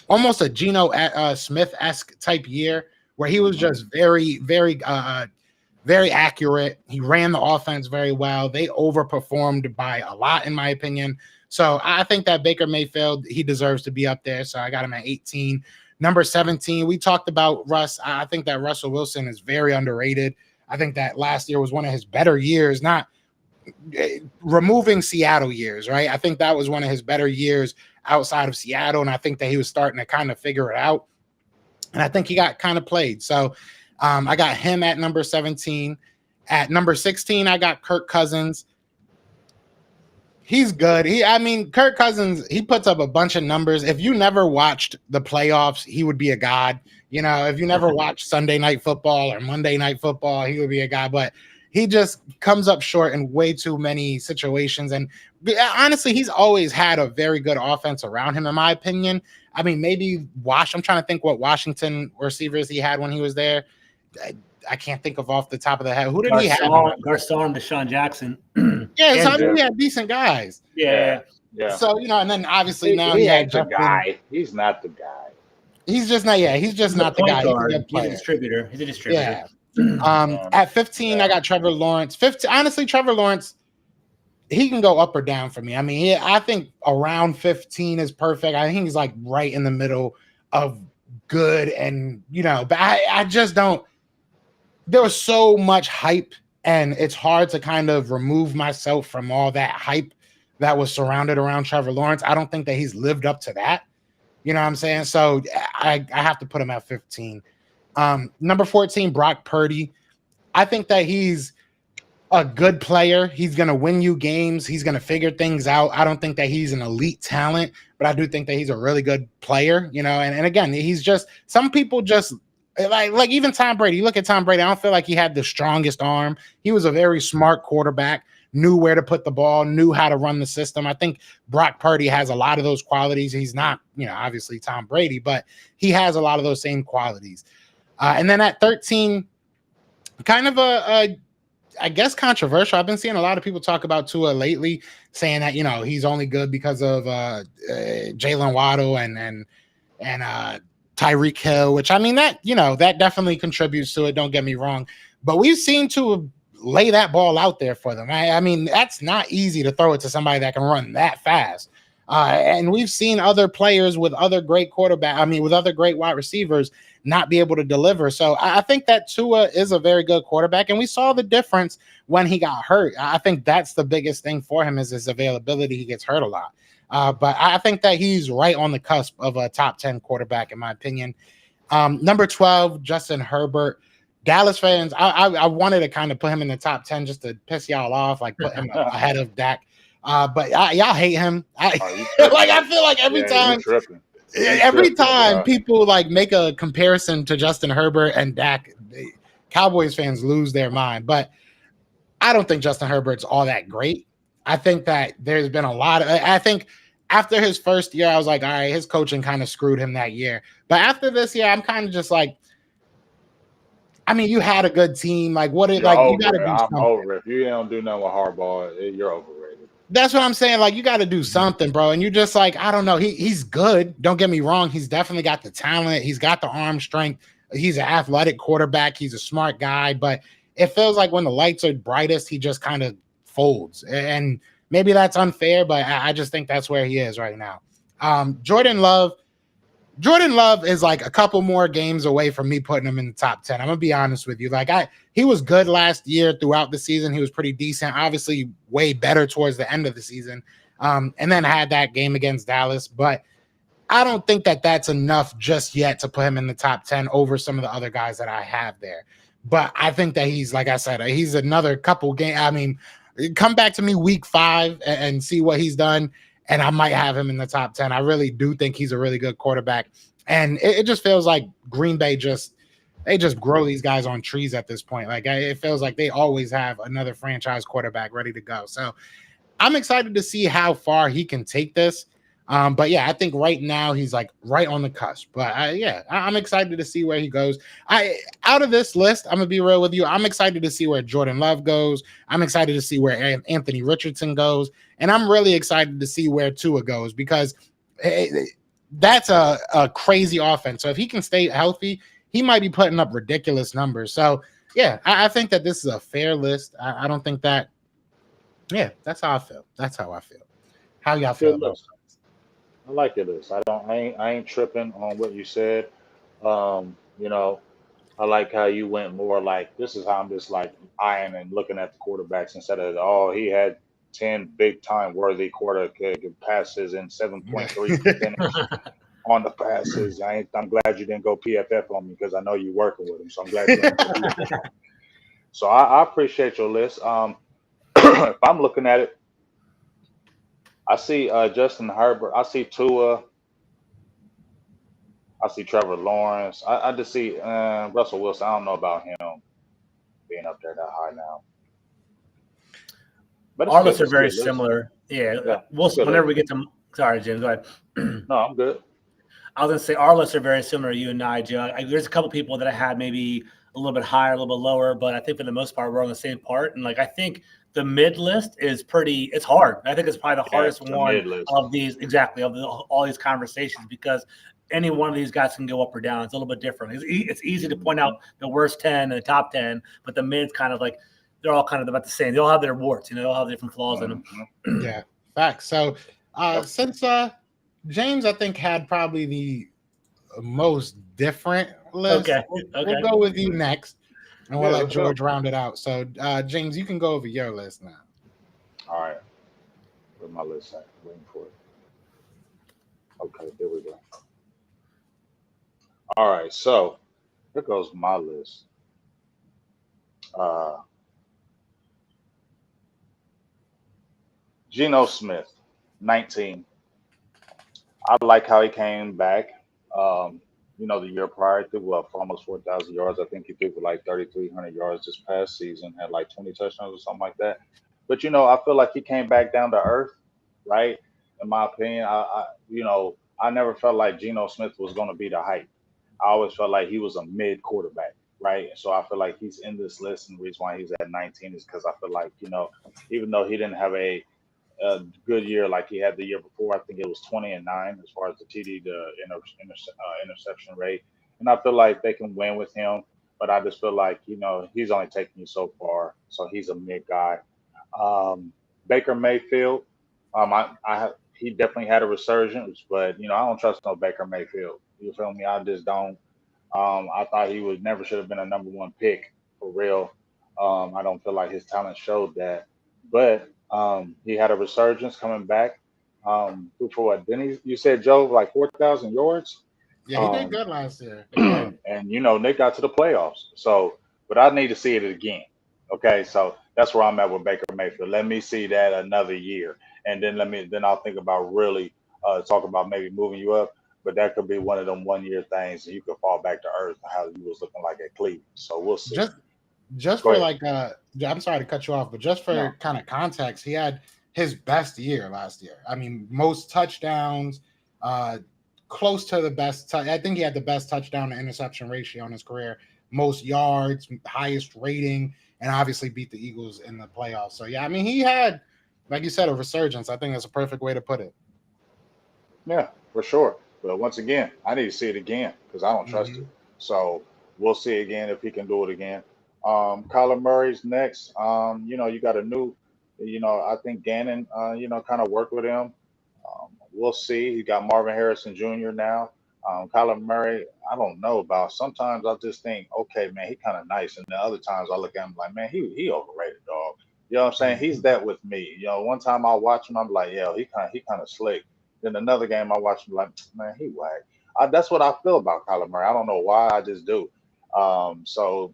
almost a Geno Smith-esque type year where he was just very, very very accurate. He ran the offense very well. They overperformed by a lot, in my opinion. So I think that Baker Mayfield, he deserves to be up there. So I got him at 18. Number 17, we talked about Russ. I think that Russell Wilson is very underrated. I think that last year was one of his better years, not removing Seattle years, right? I think that was one of his better years outside of Seattle. And I think that he was starting to kind of figure it out. And I think he got kind of played. So I got him at number 17. At number 16, I got Kirk Cousins. He's good. Kirk Cousins, he puts up a bunch of numbers. If you never watched the playoffs, he would be a god. If you never watched Sunday Night Football or Monday Night Football, he would be a god. But he just comes up short in way too many situations. And honestly, he's always had a very good offense around him, in my opinion. I mean, maybe I'm trying to think what Washington receivers he had when he was there. I can't think of off the top of the head. Who did he have? Garcon, Deshaun Jackson. Yeah, so he had decent guys. Yeah. So and then obviously now he ain't the guy. He's not the guy. He's just not. Yeah, he's just not the guy. He's a distributor. Yeah. At 15, I got Trevor Lawrence. 15. Honestly, Trevor Lawrence, he can go up or down for me. I mean, I think around 15 is perfect. I think he's like right in the middle of good, and but I just don't. There was so much hype, and it's hard to kind of remove myself from all that hype that was surrounded around Trevor Lawrence. I don't think that he's lived up to that. You know what I'm saying? So I have to put him at 15. Number 14, Brock Purdy. I think that he's a good player. He's going to win you games. He's going to figure things out. I don't think that he's an elite talent, but I do think that he's a really good player, and again, he's just, some people just like even Tom Brady. You look at Tom Brady, I don't feel like he had the strongest arm. He was a very smart quarterback, knew where to put the ball, knew how to run the system. I think Brock Purdy has a lot of those qualities. He's not, obviously Tom Brady, but he has a lot of those same qualities. And then at 13, kind of I guess controversial. I've been seeing a lot of people talk about Tua lately, saying that he's only good because of Jalen Waddle and Tyreek Hill, which I mean that that definitely contributes to it. Don't get me wrong, but we've seen Tua lay that ball out there for them. I mean that's not easy to throw it to somebody that can run that fast. And we've seen other players with other great with other great wide receivers not be able to deliver. So I think that Tua is a very good quarterback, and we saw the difference when he got hurt. I think that's the biggest thing for him is his availability. He gets hurt a lot. But I think that he's right on the cusp of a top 10 quarterback, in my opinion. Number 12, Justin Herbert. Dallas fans, I wanted to kind of put him in the top 10 just to piss y'all off, like put him ahead of Dak. But y'all hate him. I feel like every time people like make a comparison to Justin Herbert and Dak, Cowboys fans lose their mind. But I don't think Justin Herbert's all that great. I think that there's been a lot of, I think after his first year, I was like, all right, his coaching kind of screwed him that year. But after this year, I'm kind of just like, I mean, you had a good team. Like, you got to do something. I'm over it. If you don't do nothing with Harbaugh, you're overrated. That's what I'm saying. Like, you got to do something, bro. And you're just like, I don't know. He's good. Don't get me wrong. He's definitely got the talent. He's got the arm strength. He's an athletic quarterback. He's a smart guy. But it feels like when the lights are brightest, he just kind of folds. And maybe that's unfair, but I just think that's where he is right now. Jordan Love is like a couple more games away from me putting him in the top 10. I'm gonna be honest with you. Like he was good last year throughout the season. He was pretty decent, obviously way better towards the end of the season. And then had that game against Dallas, but I don't think that that's enough just yet to put him in the top 10 over some of the other guys that I have there. But I think that he's, like I said, he's another couple game. I mean, come back to me week 5 and see what he's done, and I might have him in the top 10. I really do think he's a really good quarterback, and it just feels like Green Bay they just grow these guys on trees at this point. Like it feels like they always have another franchise quarterback ready to go. So I'm excited to see how far he can take this. But yeah, I think right now he's like right on the cusp. But I'm excited to see where he goes. Out of this list, I'm gonna be real with you. I'm excited to see where Jordan Love goes. I'm excited to see where Anthony Richardson goes, and I'm really excited to see where Tua goes because that's a crazy offense. So if he can stay healthy, he might be putting up ridiculous numbers. So yeah, I think that this is a fair list. I don't think that. Yeah, that's how I feel. That's how I feel. How y'all feel Good about list. I like your list. I ain't tripping on what you said. You know, I like how you went more like this is how I'm just like eyeing and looking at the quarterbacks instead of he had 10 big time worthy quarter passes and 7.3 it? percentage on the passes. I'm glad you didn't go PFF on me because I know you're working with him. So I'm glad you ain't go PFF on me. So I appreciate your list. If I'm looking at it, I see Justin Herbert. I see Tua. I see Trevor Lawrence. I just see Russell Wilson. I don't know about him being up there that high now, but it's Our good. lists are It's a very good list. similar. Yeah, Yeah, we'll it's a good whenever list. we get to. Sorry, Jim. Go ahead. No, I'm good. I was gonna say our lists are very similar to you and I, Joe. There's a couple people that I had maybe a little bit higher, a little bit lower, but I think for the most part we're on the same part. And like I think the mid list is pretty. It's hard. I think it's probably the Yeah, hardest it's a one mid list. of these exactly of all these conversations because any one of these guys can go up or down. It's a little bit different. It's easy to point out the worst 10 and the top 10, but the mid's kind of like they're all kind of about the same. They all have their warts, they all have different flaws in them. Yeah, facts. So Yep. since James, I think, had probably the most different list, Okay. we'll go with you next, and we'll Yeah, let let's go. George round it out. So James, you can go over your list now. All right. Where's my list at? Waiting for it. Okay, there we go. All right, so here goes my list. Uh, Geno Smith, 19. I like how he came back. Um, the year prior, threw for almost 4,000 yards. I think he threw for like 3,300 yards this past season, had like 20 touchdowns or something like that. But I feel like he came back down to earth, right? In my opinion, I never felt like Geno Smith was going to be the hype. I always felt like he was a mid quarterback, right? So I feel like he's in this list, and the reason why he's at 19 is because I feel like even though he didn't have a good year like he had the year before. I think it was 20-9 as far as the TD to interception rate, and I feel like they can win with him. But I just feel like he's only taken you so far, so he's a mid guy. Um, Baker Mayfield, he definitely had a resurgence, but I don't trust no Baker Mayfield. You feel me? I just don't. I thought he was never should have been a number one pick for real. I don't feel like his talent showed that, but he had a resurgence coming back. For what? Then you said Joe like 4,000 yards. Yeah, he did Um, good last year. He did. and they got to the playoffs. So, but I need to see it again. Okay, so that's where I'm at with Baker Mayfield. Let me see that another year, and then I'll think about really talk about maybe moving you up. But that could be one of them 1 year things, and you could fall back to earth how you was looking like at Cleveland. So we'll see. Just Go for ahead. like I'm sorry to cut you off, but just for No, kind of context, he had his best year last year. I mean, most touchdowns, uh close to the best. I think he had the best touchdown to interception ratio in his career, most yards, highest rating, and obviously beat the Eagles in the playoffs. So yeah, I mean, he had, like you said, a resurgence. I think that's a perfect way to put it. yeah, for sure. But once again, I need to see it again because I don't trust Mm-hmm. it. So we'll see again if he can do it again. Kyler Murray's next. You got a new, I think Gannon, kind of worked with him. We'll see. He got Marvin Harrison Jr. now. Kyler Murray, I don't know about. Sometimes I just think, okay, man, he kind of nice, and the other times I look at him like, man, he overrated, dog. You know what I'm saying? He's that with me. One time I watch him, I'm like, yeah, he kind of slick. Then another game I watch him like, man, he whack. That's what I feel about Kyler Murray. I don't know why, I just do. So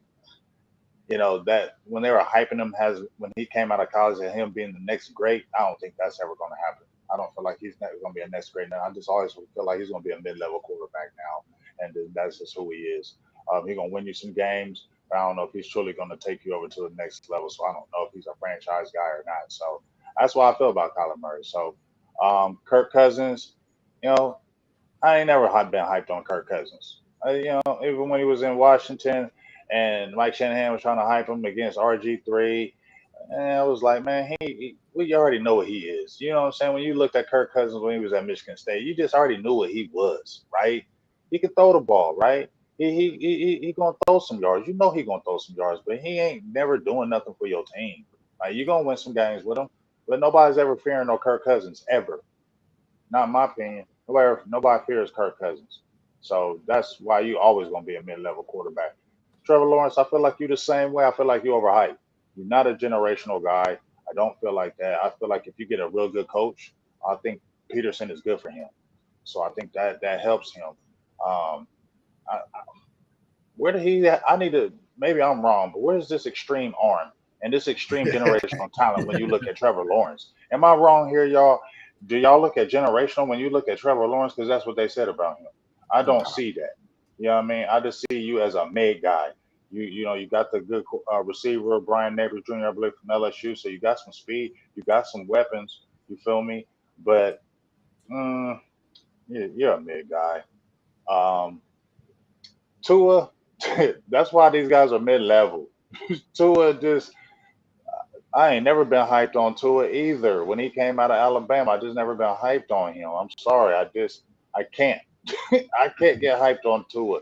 that when they were hyping him as when he came out of college and him being the next great, I don't think that's ever going to happen. I don't feel like he's never going to be a next great now. I just always feel like he's going to be a mid-level quarterback now, and that's just who he is. He's going to win you some games, but I don't know if he's truly going to take you over to the next level. So I don't know if he's a franchise guy or not. So that's what I feel about Kyler Murray. So Kirk Cousins, you know, I ain't never been hyped on Kirk Cousins. Even when he was in Washington and Mike Shanahan was trying to hype him against RG3, and I was like, man, we already know what he is. You know what I'm saying? When you looked at Kirk Cousins when he was at Michigan State, you just already knew what he was, right? He could throw the ball, right? He gonna throw some yards. You know he gonna throw some yards, but he ain't never doing nothing for your team. Like you gonna win some games with him, but nobody's ever fearing no Kirk Cousins ever. Not in my opinion. Nobody fears Kirk Cousins. So that's why you always gonna be a mid-level quarterback. Trevor Lawrence, I feel like you the same way. I feel like you overhyped. You're not a generational guy. I don't feel like that. I feel like if you get a real good coach, I think Peterson is good for him. So I think that helps him. Um, I, where did he? I need to. Maybe I'm wrong, but where's this extreme arm and this extreme generational talent when you look at Trevor Lawrence? Am I wrong here, y'all? Do y'all look at generational when you look at Trevor Lawrence? Because that's what they said about him. I don't see that. You know what I mean? I just see you as a made guy. You got the good receiver Brian Neighbors Jr. I believe from LSU. So you got some speed, you got some weapons. You feel me? But mm, you're a mid guy. Um, Tua, that's why these guys are mid level. Tua just I ain't never been hyped on Tua either. When he came out of Alabama, I just never been hyped on him. I'm sorry, I can't. I can't get hyped on Tua.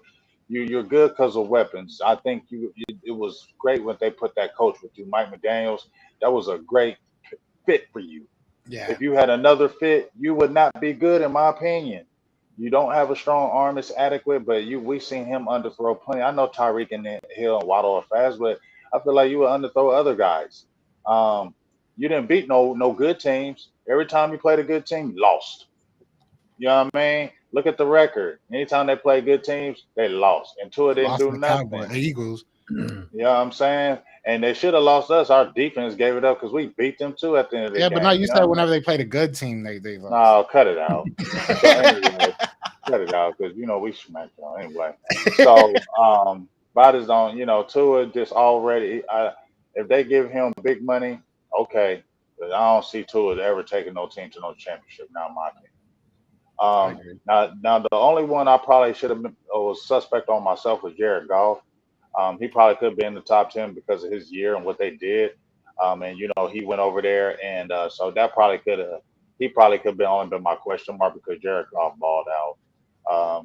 You're good because of weapons. I think it was great when they put that coach with you, Mike McDaniel's. That was a great fit for you. Yeah, If you had another fit, you would not be good, in my opinion. You don't have a strong arm that's adequate, but we've seen him underthrow plenty. I know Tyreek and Hill and Waddle are fast, but I feel like you would underthrow other guys. Um, you didn't beat no good teams. Every time you played a good team, you lost. You know what I mean? Look at the record. Anytime they played good teams, they lost. And Tua didn't lost do to the Cowboys, nothing. the Eagles. You know what I'm saying? And they should have lost us. Our defense gave it up because we beat them too at the end of the Yeah, but no, game. you You know said what I mean? whenever they played a good team, they lost. No, cut it out. So anyway, cut it out because we smacked y'all anyway. So bodies don't Tua just already. If they give him big money, okay, but I don't see Tua ever taking no team to no championship. Now, in my opinion. I agree. Now the only one I probably should have been was suspect on myself was Jared Goff. He probably could be in the top 10 because of his year and what they did. And he went over there, and so that probably could have. He probably could be only been my question mark because Jared Goff balled out.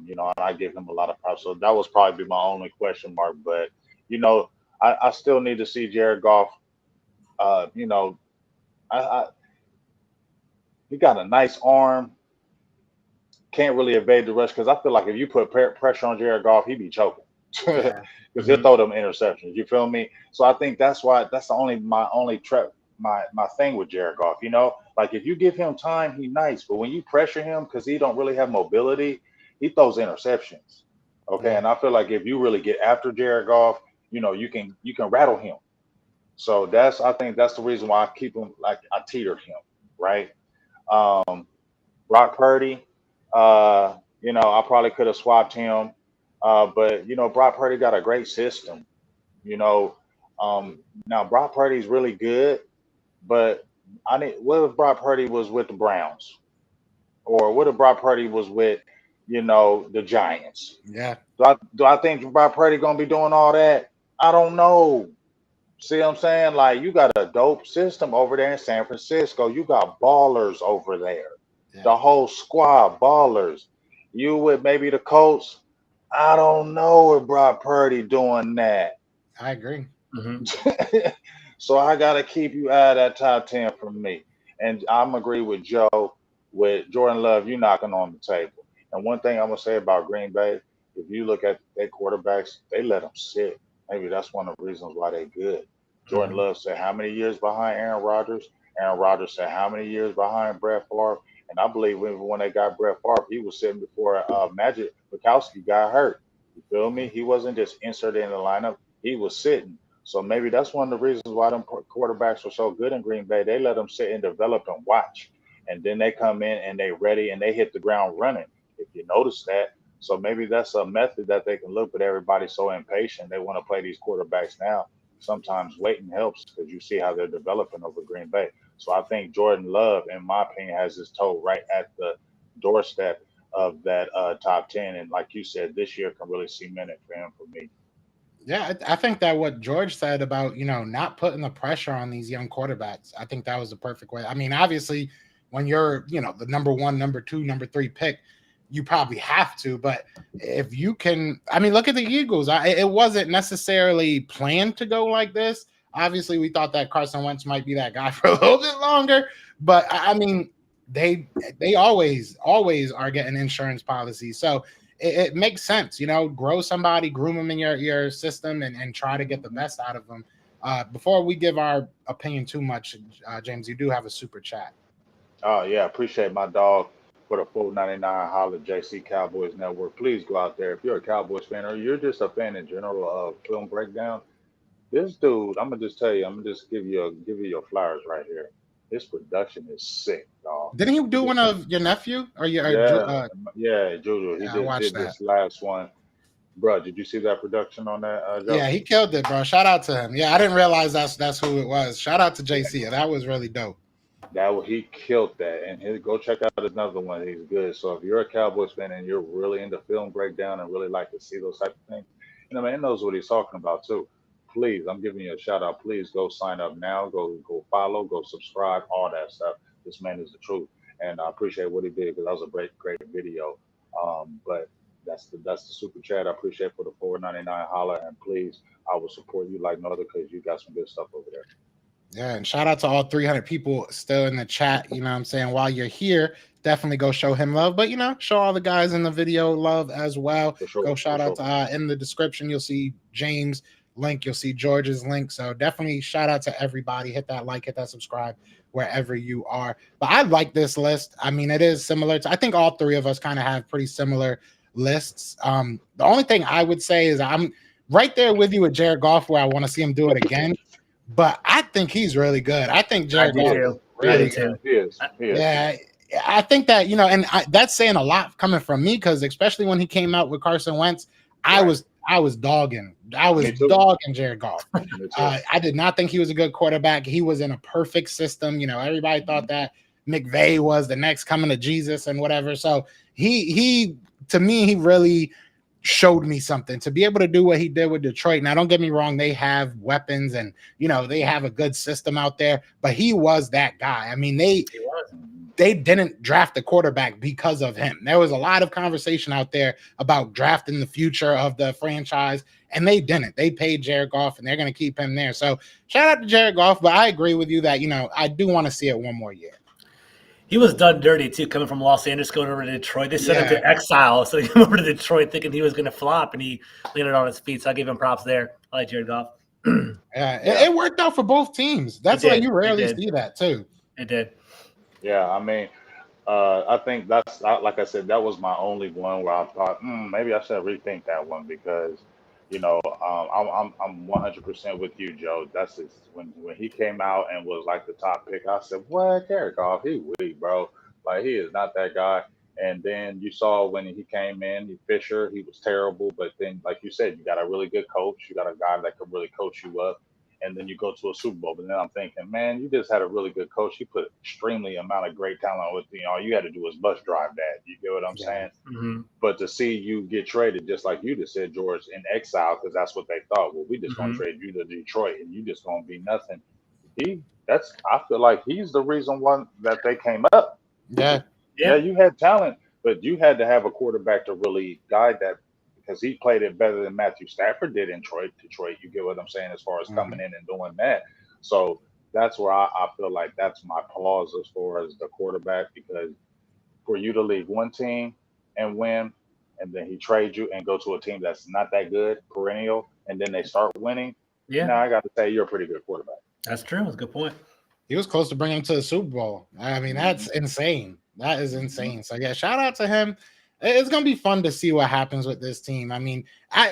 And I give him a lot of props. So that was probably be my only question mark. But you know, I still need to see Jared Goff. Uh, you know, I he got a nice arm. Can't really evade the rush because I feel like if you put pressure on Jared Goff, he'd be choking Yeah. because he'll Mhm. throw them interceptions. You feel me? So I think that's the only my only trap my thing with Jared Goff. Like if you give him time, he nice, but when you pressure him because he don't really have mobility, he throws interceptions. Okay, Yeah. and I feel like if you really get after Jared Goff, you can rattle him. So I think that's the reason why I keep him like I teeter him, right? Um, Brock Purdy, I probably could have swapped him, but Brock Purdy got a great system. You know, now Brock Purdy's really good, but what if Brock Purdy was with the Browns, or what if Brock Purdy was with, the Giants? Yeah. Do I think Brock Purdy gonna be doing all that? I don't know. See what I'm saying? Like you got a dope system over there in San Francisco. You got ballers over there. Yeah. The whole squad ballers. You with maybe the Colts. I don't know if Brock Purdy doing that. I agree. Mhm. So I gotta keep you out of that top 10 for me. And I'm agree with Joe with Jordan Love, you knocking on the table. And one thing I'm gonna say about Green Bay, if you look at their quarterbacks, they let them sit. Maybe that's one of the reasons why they good. Jordan Mhm. Love said how many years behind Aaron Rodgers? Aaron Rodgers said how many years behind Brett Favre? And I believe when they got Brett Favre, he was sitting before Magic Bukowski got hurt. You feel me? He wasn't just inserted in the lineup. He was sitting. So maybe that's one of the reasons why them quarterbacks were so good in Green Bay. They let them sit and develop and watch, and then they come in and they ready and they hit the ground running. If you notice that, so maybe that's a method that they can look. But everybody's so impatient; they want to play these quarterbacks now. Sometimes waiting helps because you see how they're developing over Green Bay. So I think Jordan Love, in my opinion, has his toe right at the doorstep of that top 10. And like you said, this year can really cement it for him for me. Yeah, I think that what George said about, not putting the pressure on these young quarterbacks, I think that was the perfect way. I mean, obviously, when you're, the number one, number two, number three pick, you probably have to. But if you can, I mean, look at the Eagles. It wasn't necessarily planned to go like this. Obviously, we thought that Carson Wentz might be that guy for a little bit longer. But I mean, they always are getting insurance policies. So it makes sense, grow somebody, groom them in your system, and try to get the best out of them. Before we give our opinion too much, James, you do have a super chat. Oh yeah, appreciate my dog for the 4.99 holler JC Cowboys Network. Please go out there if you're a Cowboys fan or you're just a fan in general of film breakdown. This dude, I'm gonna just tell you, I'm gonna just give you your flowers right here. His production is sick, dog. Didn't he He do just one of your nephew or your? yeah, yeah, Juju. He Yeah, I just watched did that. this last one, bro. Did you see that production on that, Joe? Yeah, he killed it, bro. Shout out to him. Yeah, I didn't realize that's who it was. Shout out to JC. That was really dope. He killed that, and go check out another one. He's good. So if you're a Cowboys fan and you're really into film breakdown and really like to see those type of things, man knows what he's talking about too. Please, I'm giving you a shout out. Please go sign up now. Go follow. Go subscribe. All that stuff. This man is the truth, and I appreciate what he did because that was a great video. But that's the super chat. I appreciate for the 4.99 holler, and please, I will support you like no other because you got some good stuff over there. Yeah, and shout out to all 300 people still in the chat. You know what I'm saying? While you're here, definitely go show him love. But, show all the guys in the video love as well. Sure, go shout out to in the description. You'll see James' link. You'll see George's link. So definitely shout out to everybody. Hit that like, hit that subscribe wherever you are. But I like this list. I mean, it is similar to, I think all three of us kind of have pretty similar lists. The only thing I would say is I'm right there with you with Jared Goff where I want to see him do it again. But I think he's really good. I think Jared Goff is really good. He is. Yeah, I think that, and that's saying a lot coming from me because especially when he came out with Carson Wentz, I was dogging. I was dogging Jared Goff. I did not think he was a good quarterback. He was in a perfect system. Everybody thought that McVay was the next coming of Jesus and whatever. So he to me, he really showed me something to be able to do what he did with Detroit. Now, don't get me wrong. They have weapons and, they have a good system out there, but he was that guy. I mean, they didn't draft the quarterback because of him. There was a lot of conversation out there about drafting the future of the franchise, and they didn't. They paid Jared Goff, and they're going to keep him there. So shout out to Jared Goff, but I agree with you that, I do want to see it one more year. He was done dirty, too, coming from Los Angeles, going over to Detroit. They sent him to exile, so he came over to Detroit thinking he was going to flop, and he landed on his feet. So I give him props there. I like Jared Goff. It worked out for both teams. That's why you rarely see that, too. It did. Yeah, I mean, I think that's like I said, that was my only one where I thought maybe I should rethink that one because I'm 100% with you, Joe. That's when he came out and was like the top pick. I said, "What, Jared Goff? He weak, bro. Like he is not that guy." And then you saw when he came in, Fisher, he was terrible. But then, like you said, you got a really good coach. You got a guy that could really coach you up. And then you go to a Super Bowl. But then I'm thinking, man, you just had a really good coach. He put extremely amount of great talent with you. All you had to do was bus drive that. You get what I'm saying? Mm-hmm. But to see you get traded, just like you just said, George, in exile, because that's what they thought. Well, we just gonna trade you to Detroit, and you just gonna be nothing. I feel like he's the reason why that they came up. Yeah, you had talent, but you had to have a quarterback to really guide that. Because he played it better than Matthew Stafford did in Detroit. You get what I'm saying as far as coming in and doing that. So that's where I feel like that's my pause as far as the quarterback, because for you to leave one team and win, and then he trades you and go to a team that's not that good, perennial, and then they start winning. Yeah. Now I got to say you're a pretty good quarterback. That's true. That's a good point. He was close to bringing him to the Super Bowl. I mean, that's insane. That is insane. So, yeah, shout out to him. It's going to be fun to see what happens with this team. I mean,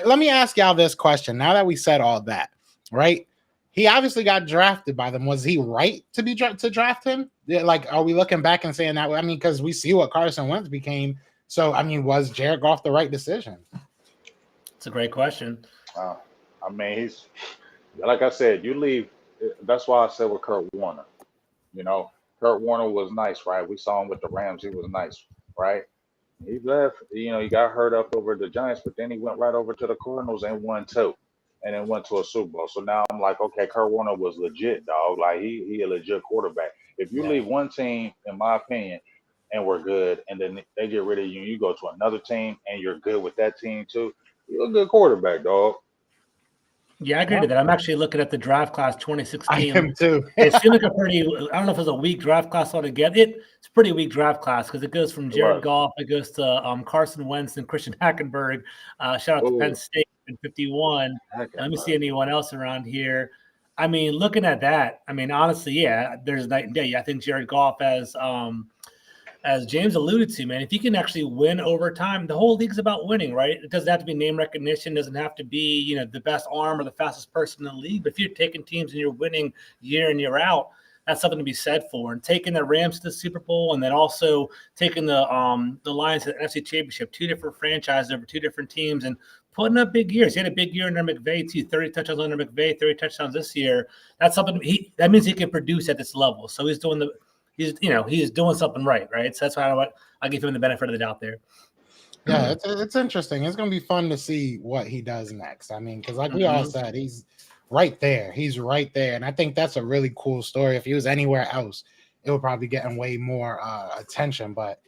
let me ask y'all this question. Now that we said all that, right? He obviously got drafted by them. Was he right to be to draft him? Yeah, like, are we looking back and saying that? I mean, because we see what Carson Wentz became. So, I mean, was Jared Goff the right decision? It's a great question. I mean, he's like I said. You leave. That's why I said with Kurt Warner. You know, Kurt Warner was nice, right? We saw him with the Rams. He was nice, right? He left. You know, he got hurt up over the Giants, but then he went right over to the Cardinals and won two, and then went to a Super Bowl. So now I'm like, okay, Kurt Warner was legit, dog. Like he a legit quarterback. If you leave one team, in my opinion, and we're good, and then they get rid of you, and you go to another team, and you're good with that team too, you're a good quarterback, dog. Yeah, I agree with that. I'm actually looking at the draft class 2016. I am too. It seemed like a pretty, I don't know if it's a weak draft class altogether. It's a pretty weak draft class because it goes from Jared Goff, it goes to Carson Wentz and Christian Hackenberg. Shout out to Penn State in 51. Let me see anyone else around here. I mean, looking at that, I mean, honestly, yeah, there's night and day. I think Jared Goff as James alluded to, man, if you can actually win over time, the whole league's about winning, right? It doesn't have to be name recognition, doesn't have to be, you know, the best arm or the fastest person in the league. But if you're taking teams and you're winning year in, year out, that's something to be said for. And taking the Rams to the Super Bowl and then also taking the Lions to the NFC Championship, two different franchises over two different teams and putting up big years. He had a big year under McVay too, 30 touchdowns under McVay, 30 touchdowns this year. That's something that means he can produce at this level. So he's doing something right? So that's why I give him the benefit of the doubt there. Yeah, it's interesting. It's going to be fun to see what he does next. I mean, because like we all said, he's right there. He's right there. And I think that's a really cool story. If he was anywhere else, it would probably be getting way more attention, but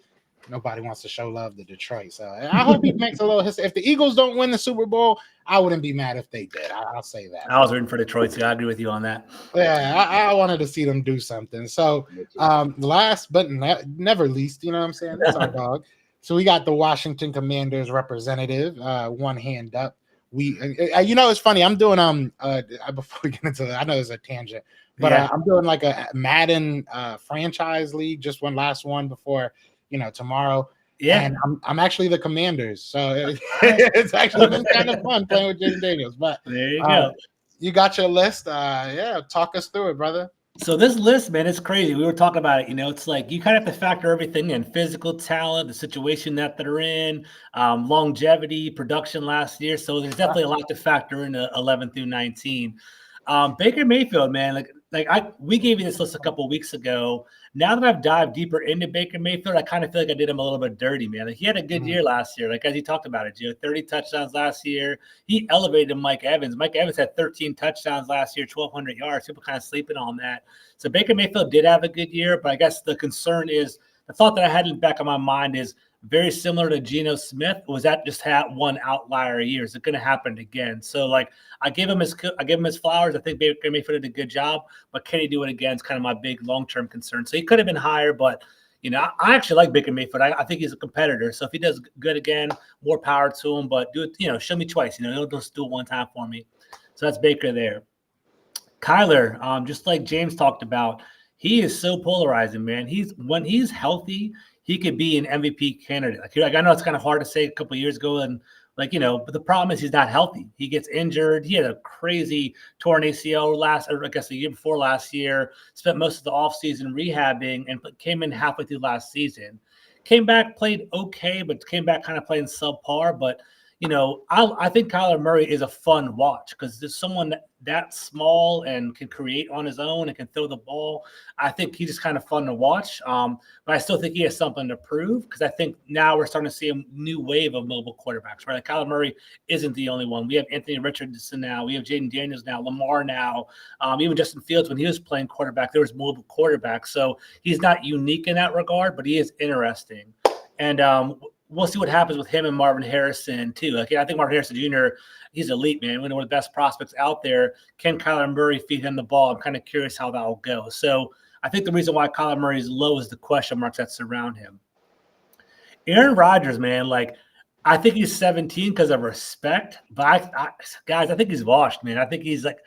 nobody wants to show love to Detroit. So I hope he makes a little history. If the Eagles don't win the Super Bowl, I wouldn't be mad if they did. I'll say that. I was rooting for Detroit, so I agree with you on that. Yeah, I wanted to see them do something. So last but never least, you know what I'm saying? That's our dog. So we got the Washington Commanders representative, one hand up. It's funny. I'm doing before we get into that, I know it's a tangent, but I'm doing like a Madden franchise league. Just one last one before tomorrow. Yeah, and I'm actually the Commanders, so it's actually been kind of fun playing with Jaden Daniels. But there you go. You got your list. Talk us through it, brother. So this list, man, it's crazy. We were talking about it. It's like you kind of have to factor everything in: physical talent, the situation that they're in, longevity, production last year. So there's definitely a lot to factor in 11 through 19. Baker Mayfield, man, we gave you this list a couple of weeks ago. Now that I've dived deeper into Baker Mayfield, I kind of feel like I did him a little bit dirty, man. He had a good year last year, as you talked about it, 30 touchdowns last year. He elevated Mike Evans. Mike Evans had 13 touchdowns last year, 1,200 yards. People kind of sleeping on that. So Baker Mayfield did have a good year, but I guess the concern is the thought that I had in the back of my mind is very similar to Geno Smith. Was that just had one outlier a year? Is it going to happen again? So I give him his flowers. I think Baker Mayfield did a good job, but can he do it again? It's kind of my big long-term concern. So he could have been higher, but I actually like Baker Mayfield. I think he's a competitor. So if he does good again, more power to him. But do it, show me twice. Don't just do it one time for me. So that's Baker there. Kyler, just like James talked about, he is so polarizing, man. When he's healthy, he could be an MVP candidate. I know it's kind of hard to say a couple of years ago, and but the problem is he's not healthy. He gets injured. He had a crazy torn ACL the year before last year. Spent most of the offseason rehabbing and came in halfway through last season. Came back, played okay, but came back kind of playing subpar. But I think Kyler Murray is a fun watch because there's someone that small and can create on his own and can throw the ball. I think he's just kind of fun to watch. But I still think he has something to prove because I think now we're starting to see a new wave of mobile quarterbacks, right? Kyler Murray isn't the only one. We have Anthony Richardson now. We have Jaden Daniels now, Lamar now. Even Justin Fields, when he was playing quarterback, there was mobile quarterbacks. So he's not unique in that regard, but he is interesting. And we'll see what happens with him and Marvin Harrison too. I think Marvin Harrison Jr., he's elite, man. One of the best prospects out there. Can Kyler Murray feed him the ball? I'm kind of curious how that will go. So I think the reason why Kyler Murray is low is the question marks that surround him. Aaron Rodgers, man, I think he's 17 because of respect. But guys, I think he's washed, man. I think he's like,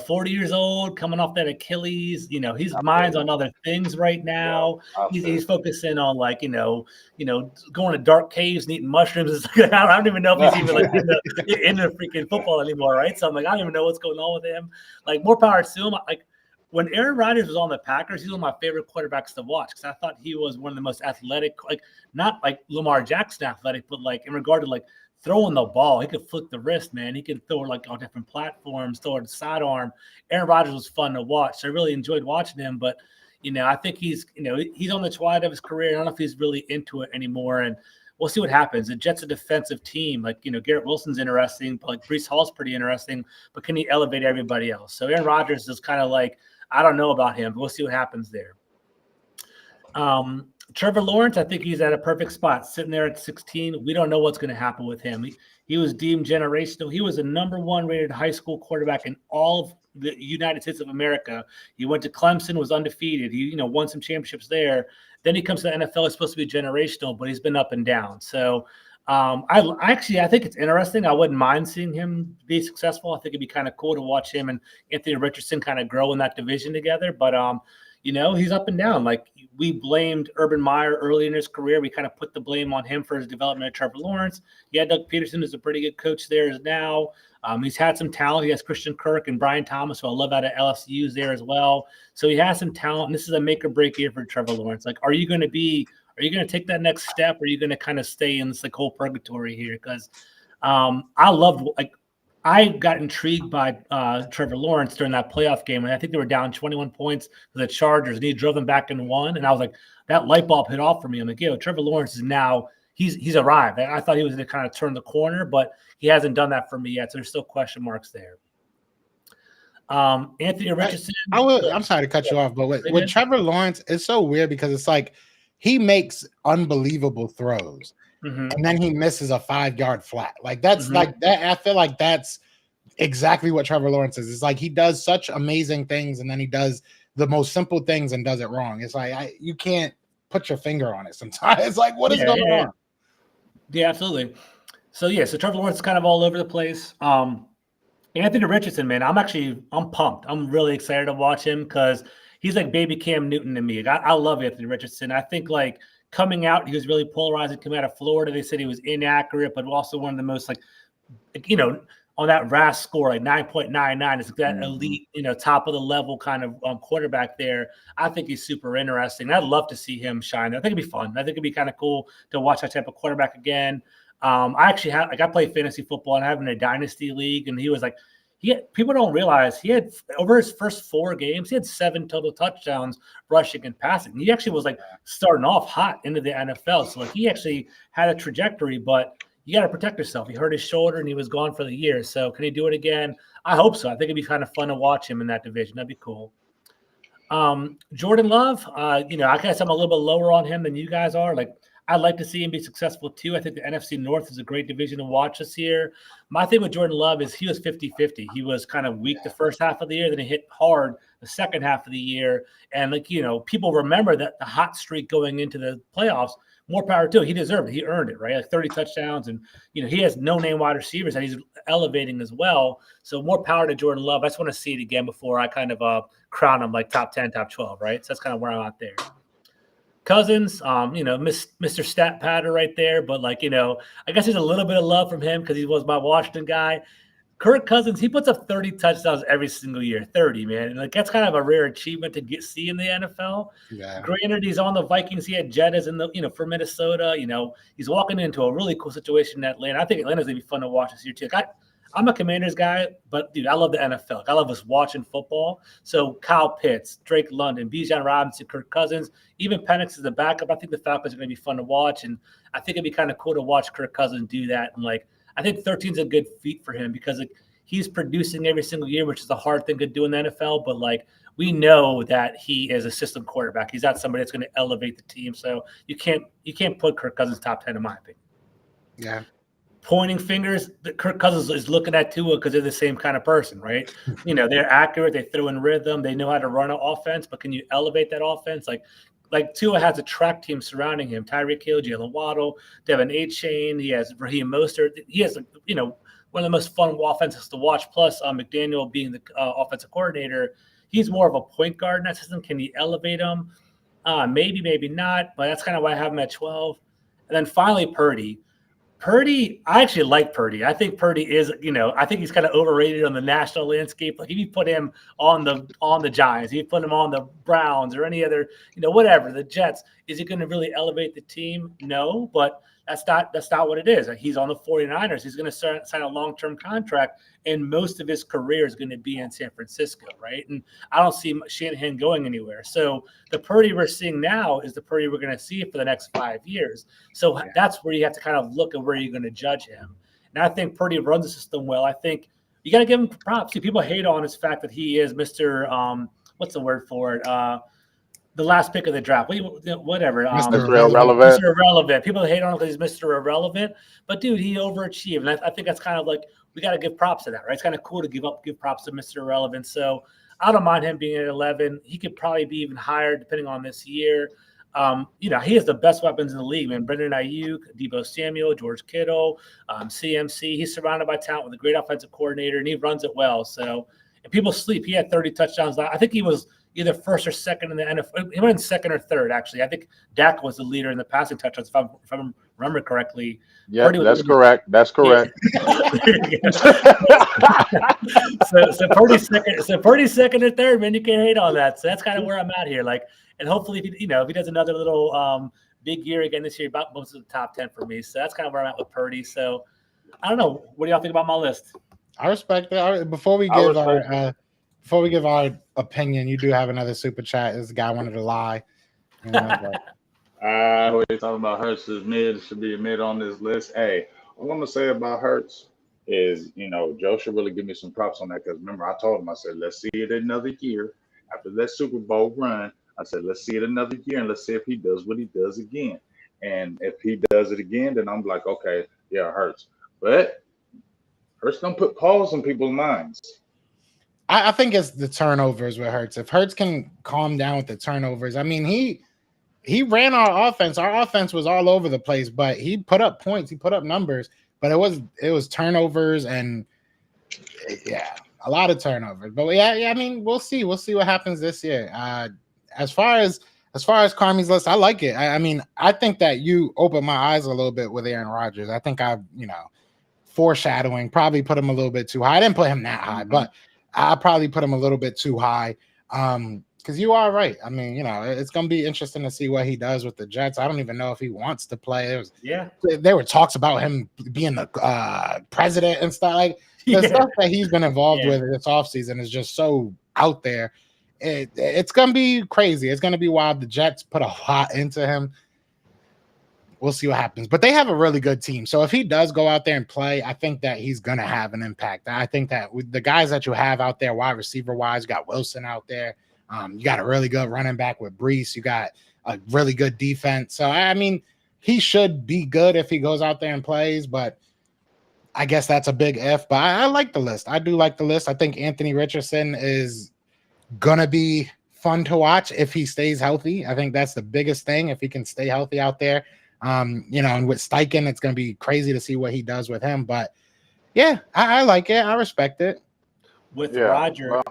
40 years old, coming off that Achilles. His mind's on other things right now. He's focusing on like, going to dark caves and eating mushrooms. I don't even know if he's even like into freaking football anymore, right? So I'm like, I don't even know what's going on with him. Like, more power to him. Like, when Aaron Rodgers was on the Packers, he was one of my favorite quarterbacks to watch because I thought he was one of the most athletic, like not like Lamar Jackson athletic, but like in regard to like throwing the ball. He could flick the wrist, man. He could throw it like on different platforms, throw it the sidearm. Aaron Rodgers was fun to watch. So I really enjoyed watching him. But, I think he's on the twilight of his career. I don't know if he's really into it anymore. And we'll see what happens. The Jets a defensive team. Like, Garrett Wilson's interesting, but like Breece Hall's pretty interesting. But can he elevate everybody else? So Aaron Rodgers is kind of like, I don't know about him, but we'll see what happens there. Trevor Lawrence, I think he's at a perfect spot, sitting there at 16. We don't know what's going to happen with him. He was deemed generational. He was the number 1 rated high school quarterback in all of the United States of America. He went to Clemson, was undefeated. He, won some championships there. Then he comes to the NFL. He's supposed to be generational, but he's been up and down. So I think it's interesting. I wouldn't mind seeing him be successful. I think it'd be kind of cool to watch him and Anthony Richardson kind of grow in that division together. But he's up and down. Like, we blamed Urban Meyer early in his career. We kind of put the blame on him for his development of Trevor Lawrence. Yeah, Doug Peterson is a pretty good coach there now. He's had some talent. He has Christian Kirk and Brian Thomas, who I love out of LSU, is there as well. So he has some talent. And this is a make or break year for Trevor Lawrence. Like, are you going to take that next step, or are you going to kind of stay in this like whole purgatory here? Because I got intrigued by Trevor Lawrence during that playoff game, and I think they were down 21 points to the Chargers, and he drove them back and won. And I was like, that light bulb hit off for me. I'm like, Trevor Lawrence is now he's arrived. I thought he was going to kind of turn the corner, but he hasn't done that for me yet. So there's still question marks there. Anthony Richardson. I'm sorry to cut you off, but with Trevor Lawrence, it's so weird because it's like he makes unbelievable throws. Mm-hmm. And then he misses a 5-yard flat. Like that's like that. I feel like that's exactly what Trevor Lawrence is. It's like he does such amazing things, and then he does the most simple things and does it wrong. It's like you can't put your finger on it sometimes. It's like, what is going on? Yeah, absolutely. So Trevor Lawrence is kind of all over the place. Anthony Richardson, man, I'm pumped. I'm really excited to watch him because he's like baby Cam Newton to me. I love Anthony Richardson. I think like coming out, he was really polarizing. Coming out of Florida, they said he was inaccurate, but also one of the most on that RAS score, like 9.99, it's like that elite, top of the level kind of quarterback there. I think he's super interesting. I'd love to see him shine. I think it'd be fun. I think it'd be kind of cool to watch that type of quarterback again. I actually I play fantasy football and I have in a dynasty league, and he was like, people don't realize he had over his first 4 games, he had 7 total touchdowns rushing and passing. He actually was like starting off hot into the NFL. So like he actually had a trajectory, but you got to protect yourself. He hurt his shoulder and he was gone for the year. So can he do it again? I hope so. I think it'd be kind of fun to watch him in that division. That'd be cool. Jordan Love, I guess I'm a little bit lower on him than you guys are. Like, I'd like to see him be successful too. I think the NFC North is a great division to watch this year. My thing with Jordan Love is he was 50-50. He was kind of weak the first half of the year, then he hit hard the second half of the year. And people remember that the hot streak going into the playoffs. More power to him. He deserved it. He earned it, right? Like 30 touchdowns, and he has no name wide receivers that he's elevating as well. So more power to Jordan Love. I just want to see it again before I kind of crown him like top 10, top 12, right? So that's kind of where I'm at there. Cousins, Mr. Stat Patter right there, but I guess there's a little bit of love from him because he was my Washington guy. Kirk Cousins, he puts up 30 touchdowns every single year. 30, man. And that's kind of a rare achievement to see in the NFL. Yeah. Granted, he's on the Vikings. He had Jettas in the, for Minnesota. He's walking into a really cool situation in Atlanta. I think Atlanta's going to be fun to watch this year, too. I'm a Commanders guy, but, dude, I love the NFL. I love us watching football. So Kyle Pitts, Drake London, Bijan Robinson, Kirk Cousins, even Penix is the backup. I think the Falcons are going to be fun to watch. And I think it'd be kind of cool to watch Kirk Cousins do that. And, I think 13 is a good feat for him because he's producing every single year, which is a hard thing to do in the NFL. But we know that he is a system quarterback. He's not somebody that's going to elevate the team. So you can't put Kirk Cousins top 10 in my opinion. Yeah. Pointing fingers, Kirk Cousins is looking at Tua because they're the same kind of person, right? They're accurate. They throw in rhythm. They know how to run an offense. But can you elevate that offense? like Tua has a track team surrounding him. Tyreek Hill, Jalen Waddle, Devin Achane. He has Raheem Mostert. He has, one of the most fun offenses to watch. Plus, McDaniel being the offensive coordinator, he's more of a point guard in that system. Can he elevate him? Maybe, maybe not. But that's kind of why I have him at 12. And then finally, Purdy. Purdy, I actually like Purdy. I think Purdy is, I think he's kind of overrated on the national landscape. Like if you put him on the Giants, if you put him on the Browns or any other, whatever, the Jets, is he going to really elevate the team? No, but that's not what it is. He's on the 49ers. He's going to sign a long-term contract, and most of his career is going to be in San Francisco, right? And I don't see Shanahan going anywhere. So the Purdy we're seeing now is the Purdy we're going to see for the next 5 years. So that's where you have to kind of look at where you're going to judge him. And I think Purdy runs the system well. I think you got to give him props. See, people hate on his fact that he is Mr. What's the word for it? The last pick of the draft, whatever. Mr. Irrelevant. Mr. Irrelevant. People hate on him because he's Mr. Irrelevant, but dude, he overachieved, and I think that's kind of like we got to give props to that, right? It's kind of cool to give props to Mr. Irrelevant. So I don't mind him being at 11. He could probably be even higher depending on this year. He has the best weapons in the league, man. Brendan Ayuk, Deebo Samuel, George Kittle, CMC. He's surrounded by talent with a great offensive coordinator, and he runs it well. So, and people sleep. He had 30 touchdowns. I think he was either first or second in the NFL. He went in second or third, actually. I think Dak was the leader in the passing touchdowns, if I remember correctly. Yeah, that's correct. That's correct. So Purdy's second or third, man. You can't hate on that. So that's kind of where I'm at here. And hopefully, if he does another little big year again this year, about most of the top 10 for me. So that's kind of where I'm at with Purdy. So I don't know. What do y'all think about my list? I respect that. Before we give our opinion, you do have another super chat. This guy wanted to lie. What are you talking about? Hurts is mid. Should be a mid on this list. Hey, all I'm gonna say about Hurts is, Joe should really give me some props on that, because remember I told him, I said, let's see it another year after that Super Bowl run. I said, let's see it another year and let's see if he does what he does again. And if he does it again, then I'm like, okay, yeah, Hurts. But Hurts don't put pause in people's minds. I think it's the turnovers with Hurts. If Hurts can calm down with the turnovers, I mean, he ran our offense. Our offense was all over the place, but he put up points. He put up numbers, but it was turnovers and a lot of turnovers. But I mean, we'll see. We'll see what happens this year. As far as Carmi's list, I like it. I mean, I think that you opened my eyes a little bit with Aaron Rodgers. I think foreshadowing probably put him a little bit too high. I didn't put him that high, but I probably put him a little bit too high. Because you are right. I mean, it's going to be interesting to see what he does with the Jets. I don't even know if he wants to play. There were talks about him being the president and stuff. Like the stuff that he's been involved with this offseason is just so out there. It's going to be crazy. It's going to be wild. The Jets put a lot into him. We'll see what happens. But they have a really good team. So if he does go out there and play, I think that he's going to have an impact. I think that with the guys that you have out there, wide receiver-wise, you got Wilson out there. You got a really good running back with Brees. You got a really good defense. So, I mean, he should be good if he goes out there and plays, but I guess that's a big if. But I like the list. I do like the list. I think Anthony Richardson is going to be fun to watch if he stays healthy. I think that's the biggest thing, if he can stay healthy out there. And with Steichen, it's going to be crazy to see what he does with him. But, yeah, I like it. I respect it. With Rodgers.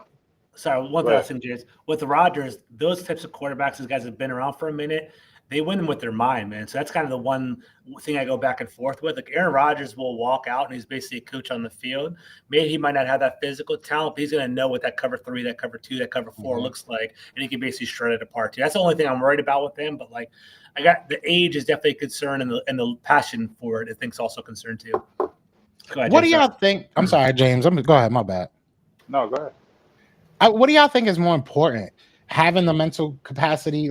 Sorry, one last thing, James. With Rodgers, those types of quarterbacks, these guys have been around for a minute. They win with their mind, man. So that's kind of the one thing I go back and forth with. Like Aaron Rodgers will walk out and he's basically a coach on the field. Maybe he might not have that physical talent, but he's going to know what that cover 3, that cover 2, that cover 4 looks like, and he can basically shred it apart too. That's the only thing I'm worried about with him. But I got the age is definitely a concern, and the passion for it, I think, is also a concern too. Go ahead, what do y'all think? I'm sorry, James. Go ahead. My bad. No, go ahead. What do y'all think is more important? Having the mental capacity, you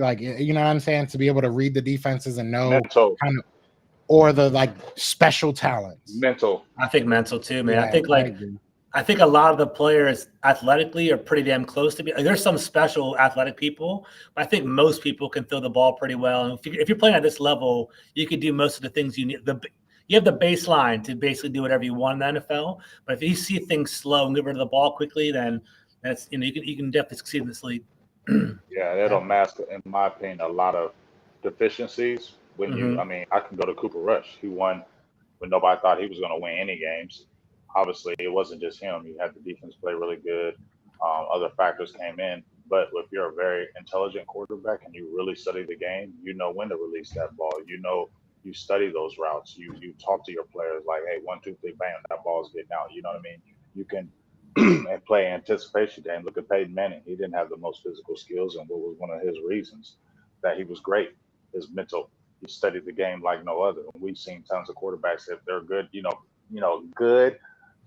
know what I'm saying, to be able to read the defenses and know or the special talents? Mental. I think mental too, man. Yeah, I think a lot of the players athletically are pretty damn close to me. There's some special athletic people, but I think most people can throw the ball pretty well. And if you're playing at this level, you can do most of the things you need. You have the baseline to basically do whatever you want in the NFL. But if you see things slow and get rid of the ball quickly, then that's you can definitely succeed in this league. Yeah, it'll mask, in my opinion, a lot of deficiencies. When you, Mm-hmm. I mean, I can go to Cooper Rush. He won when nobody thought he was going to win any games. Obviously, it wasn't just him. You had the defense play really good. Other factors came in. But if you're a very intelligent quarterback and you really study the game, you know when to release that ball. You know, you study those routes. You talk to your players like, hey, 1, 2, 3, bam, that ball's getting out. You know what I mean? You can and play anticipation game. Look at Peyton Manning. He didn't have the most physical skills, and what was one of his reasons that he was great? His mental. He studied the game like no other. And we've seen tons of quarterbacks if they're good, good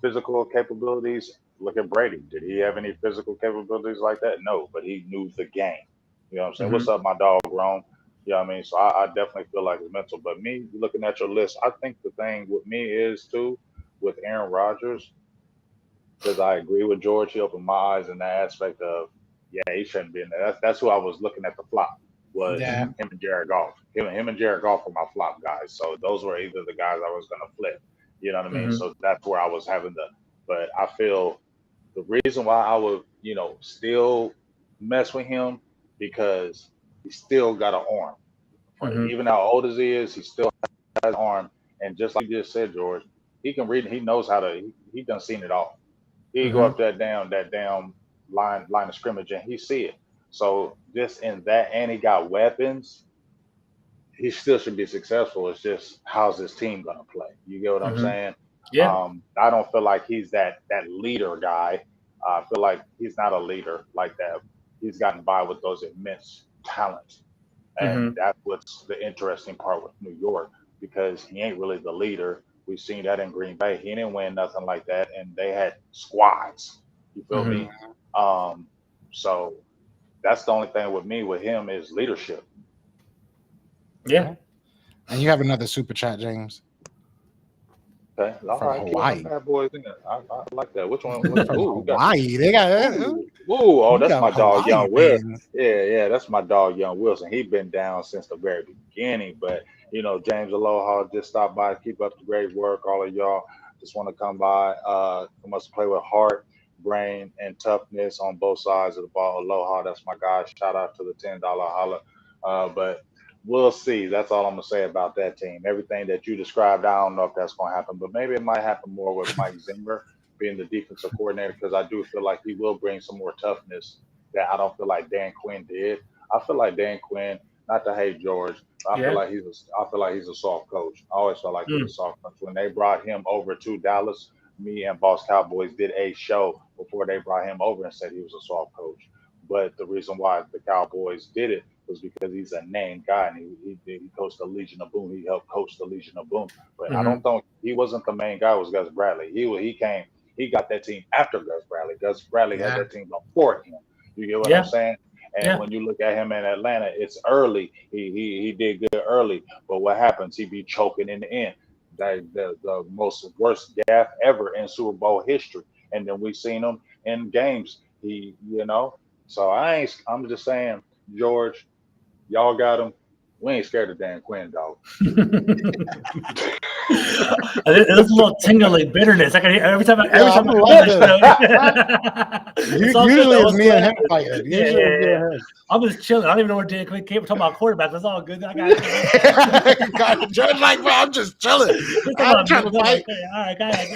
physical capabilities. Look at Brady. Did he have any physical capabilities like that? No, but he knew the game. You know what I'm saying? Mm-hmm. What's up, my dog, Rome? You know what I mean? So I definitely feel like it's mental. But me, looking at your list, I think the thing with me is too, with Aaron Rodgers, because I agree with George. He opened my eyes in that aspect of, yeah, he shouldn't be in there. That's who I was looking at the flop was Yeah. Mm-hmm. him and Jared Goff. Him and Jared Goff were my flop guys. So those were either the guys I was going to flip. You know what I mean? Mm-hmm. So that's where I was having but I feel the reason why I would, still mess with him because he still got an arm. Mm-hmm. Even how old as he is, he still has an arm. And just like you just said, George, he can read. He knows how to. He done seen it all. He go Mm-hmm. up that down line of scrimmage and he see it. So just in that, and he got weapons. He still should be successful. It's just how's his team gonna play? You get what I'm Mm-hmm. saying? Yeah. I don't feel like he's that leader guy. I feel like he's not a leader like that. He's gotten by with those immense talents, and Mm-hmm. that's what's the interesting part with New York because he ain't really the leader. We've seen that in Green Bay. He didn't win nothing like that, and they had squads. You feel Mm-hmm. me? Um, so that's the only thing with me with him is leadership. Yeah. And you have another super chat, James, Okay, all from right, keep them Hawaii. bad boys in there. I like that. Which one? Which, From ooh, we got Hawaii. They got oh, you that's got my dog, Hawaii Young Will. fans. Yeah, that's my dog, Young Wilson. He been down since the very beginning. But James Aloha just stopped by. Keep up the great work, all of y'all. Just want to come by. We must play with heart, brain, and toughness on both sides of the ball. Aloha, that's my guy. Shout out to the $10 holla. But we'll see. That's all I'm gonna say about that team. Everything that you described, I don't know if that's gonna happen, but maybe it might happen more with Mike Zimmer being the defensive coordinator because I do feel like he will bring some more toughness that I don't feel like Dan Quinn did. I feel like Dan Quinn, not to hate George, but Yeah. I feel like he's a soft coach. I always felt like he was Mm. a soft coach. When they brought him over to Dallas, me and Boss Cowboys did a show before they brought him over and said he was a soft coach. But the reason why the Cowboys did it was because he's a named guy and he coached the Legion of Boom. He helped coach the Legion of Boom. But I Mm-hmm. don't think he wasn't the main guy. It was Gus Bradley. He came. He got that team after Gus Bradley. Gus Bradley had Yeah. that team before him. You get what I'm Yeah. saying? And Yeah. when you look at him in Atlanta, it's early. He did good early, but what happens? He be choking in the end. The most worst gaff ever in Super Bowl history. And then we seen him in games. So I'm just saying, George, y'all got him. We ain't scared of Dan Quinn, dog. There's a little tingly bitterness. I can hear every time I Yeah, come I on love the show. It's all good, Usually though. it's me and him Good. fighting. Yeah, Usually yeah, it's me yeah. and him. I'm just chilling. I don't even know where Dan Quinn came. We're talking about quarterbacks. It's all good. I got it. God, George, like, bro, I'm just chilling. We're talking I'm about trying to Bill fight. McClay. All right, guys.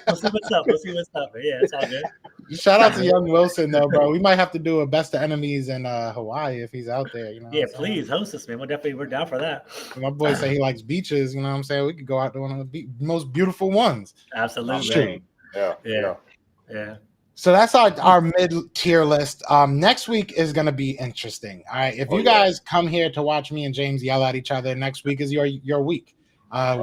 We'll see what's up. Yeah, it's all good. Shout out to Young Wilson, though, bro. We might have to do a best of enemies in Hawaii if he's out there. You know. Yeah, what I'm saying? please host us, man. We're down for that. My boy say he likes beaches. You know what I'm saying? We could go out to one of the most beautiful ones. Absolutely. True. Yeah. So that's our mid-tier list. Next week is going to be interesting. All right. If you guys come here to watch me and James yell at each other, next week is your week. I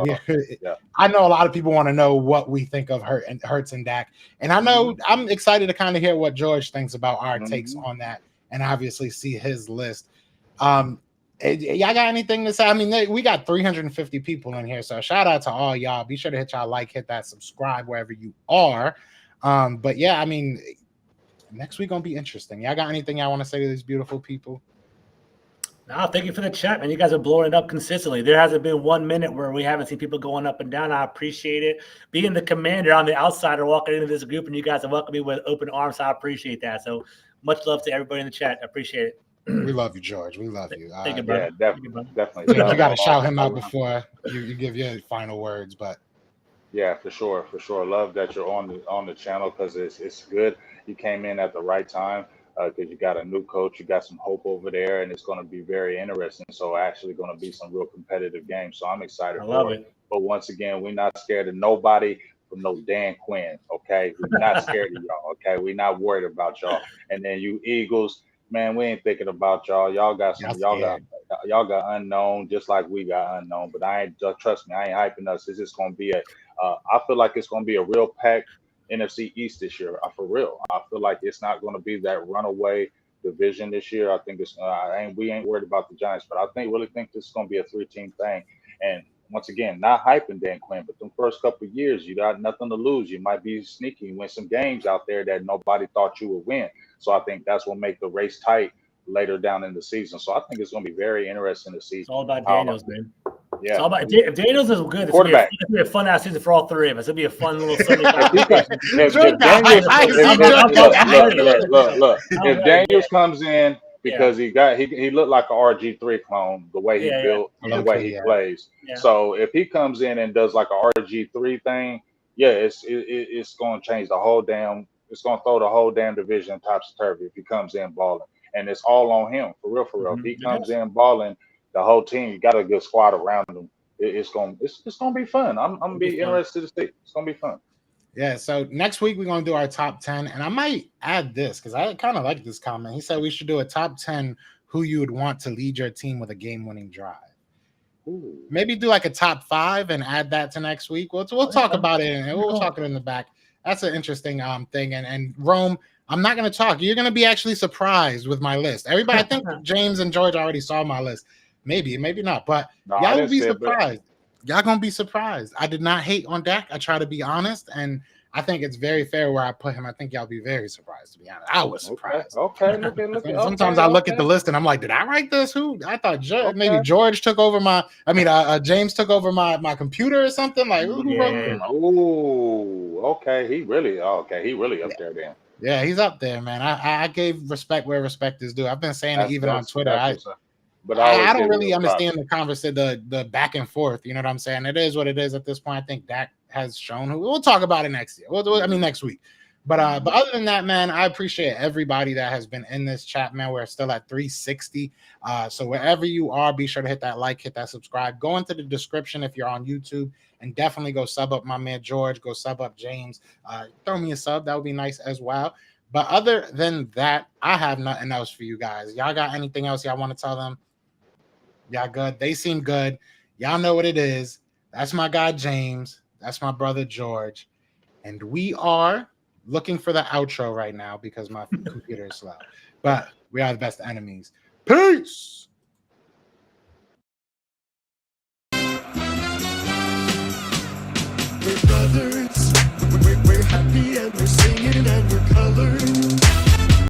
know a lot of people want to know what we think of Hurts and Dak. And I know I'm excited to kind of hear what George thinks about our takes on that and obviously see his list. Y'all got anything to say? I mean, we got 350 people in here. So shout out to all y'all. Be sure to hit that subscribe wherever you are. But yeah, I mean, next week gonna be interesting. Y'all got anything y'all want to say to these beautiful people? No, thank you for the chat, man. You guys are blowing it up consistently. There hasn't been 1 minute where we haven't seen people going up and down. I appreciate it. Being the commander, I'm the outsider walking into this group, and you guys are welcoming me with open arms. So I appreciate that. So Much love to everybody in the chat. I appreciate it. We love you, George. We love you. Thank you, Yeah, brother. definitely. George, you got to Love shout him all out around. before you give your final words. But Yeah, for sure. Love that you're on the channel because it's good. You came in at the right time because you got a new coach, you got some hope over there, and it's going to be very interesting. So actually, going to be some real competitive games. So I'm excited I love for it. it. But once again, we're not scared of nobody from no Dan Quinn. Okay, we're not scared of y'all. Okay, we're not worried about y'all. And then you Eagles, man, we ain't thinking about y'all. Y'all got y'all some. Y'all got unknown, just like we got unknown. But I ain't trust me. I ain't hyping us. It's just going to be a I feel like it's going to be a real packed NFC East this year. For real, I feel like it's not going to be that runaway division this year. I think it's. We ain't worried about the Giants, but I really think this is going to be a 3-team thing. And once again, not hyping Dan Quinn, but the first couple of years, you got nothing to lose. You might be sneaky, win some games out there that nobody thought you would win. So I think that's what make the race tight later down in the season. So I think it's going to be very interesting to see. It's all about Daniels, man. Yeah. It's all about, if Daniels is good, it's going to be a fun ass season for all three of us. It'll be a fun little Sunday conversation. If Daniels comes in because he looked like a RG3 clone, the way he built, the way he plays. Yeah. So if he comes in and does like a RG3 thing, it's going to change the whole damn. It's going to throw the whole damn division topsy-turvy if he comes in balling, and it's all on him for real. If he comes in balling, the whole team, you got a good squad around him. It's gonna be fun. I'm gonna be interested to see. It's gonna be fun. Yeah. So next week we're gonna do our top 10, and I might add this because I kind of like this comment. He said we should do a top 10 who you would want to lead your team with a game-winning drive. Ooh. Maybe do like a top 5 and add that to next week. We'll talk about it and we'll talk it in the back. That's an interesting thing. And Rome, I'm not gonna talk. You're gonna be actually surprised with my list. Everybody, I think James and George already saw my list. Maybe not, but y'all will be surprised. Y'all gonna be surprised. I did not hate on Dak. I try to be honest, and I think it's very fair where I put him. I think y'all be very surprised, to be honest. I was surprised. Okay. Look. Sometimes I look at the list and I'm like, did I write this? Who? I thought maybe George took over James took over my computer or something. Like, who wrote this? Oh, okay. He really up there then. Yeah, he's up there, man. I gave respect where respect is due. I've been saying it even on Twitter. But I don't really understand the conversation, the back and forth. You know what I'm saying? It is what it is at this point. I think Dak has shown. We'll talk about it next year. Next week. But other than that, man, I appreciate everybody that has been in this chat, man. We're still at 360. So wherever you are, be sure to hit that like, hit that subscribe. Go into the description if you're on YouTube, and definitely go sub up my man George. Go sub up James. Throw me a sub. That would be nice as well. But other than that, I have nothing else for you guys. Y'all got anything else y'all want to tell them? Y'all good? They seem good. Y'all know what it is. That's my guy James. That's my brother George. And we are looking for the outro right now because my computer is slow. But we are the best enemies. Peace.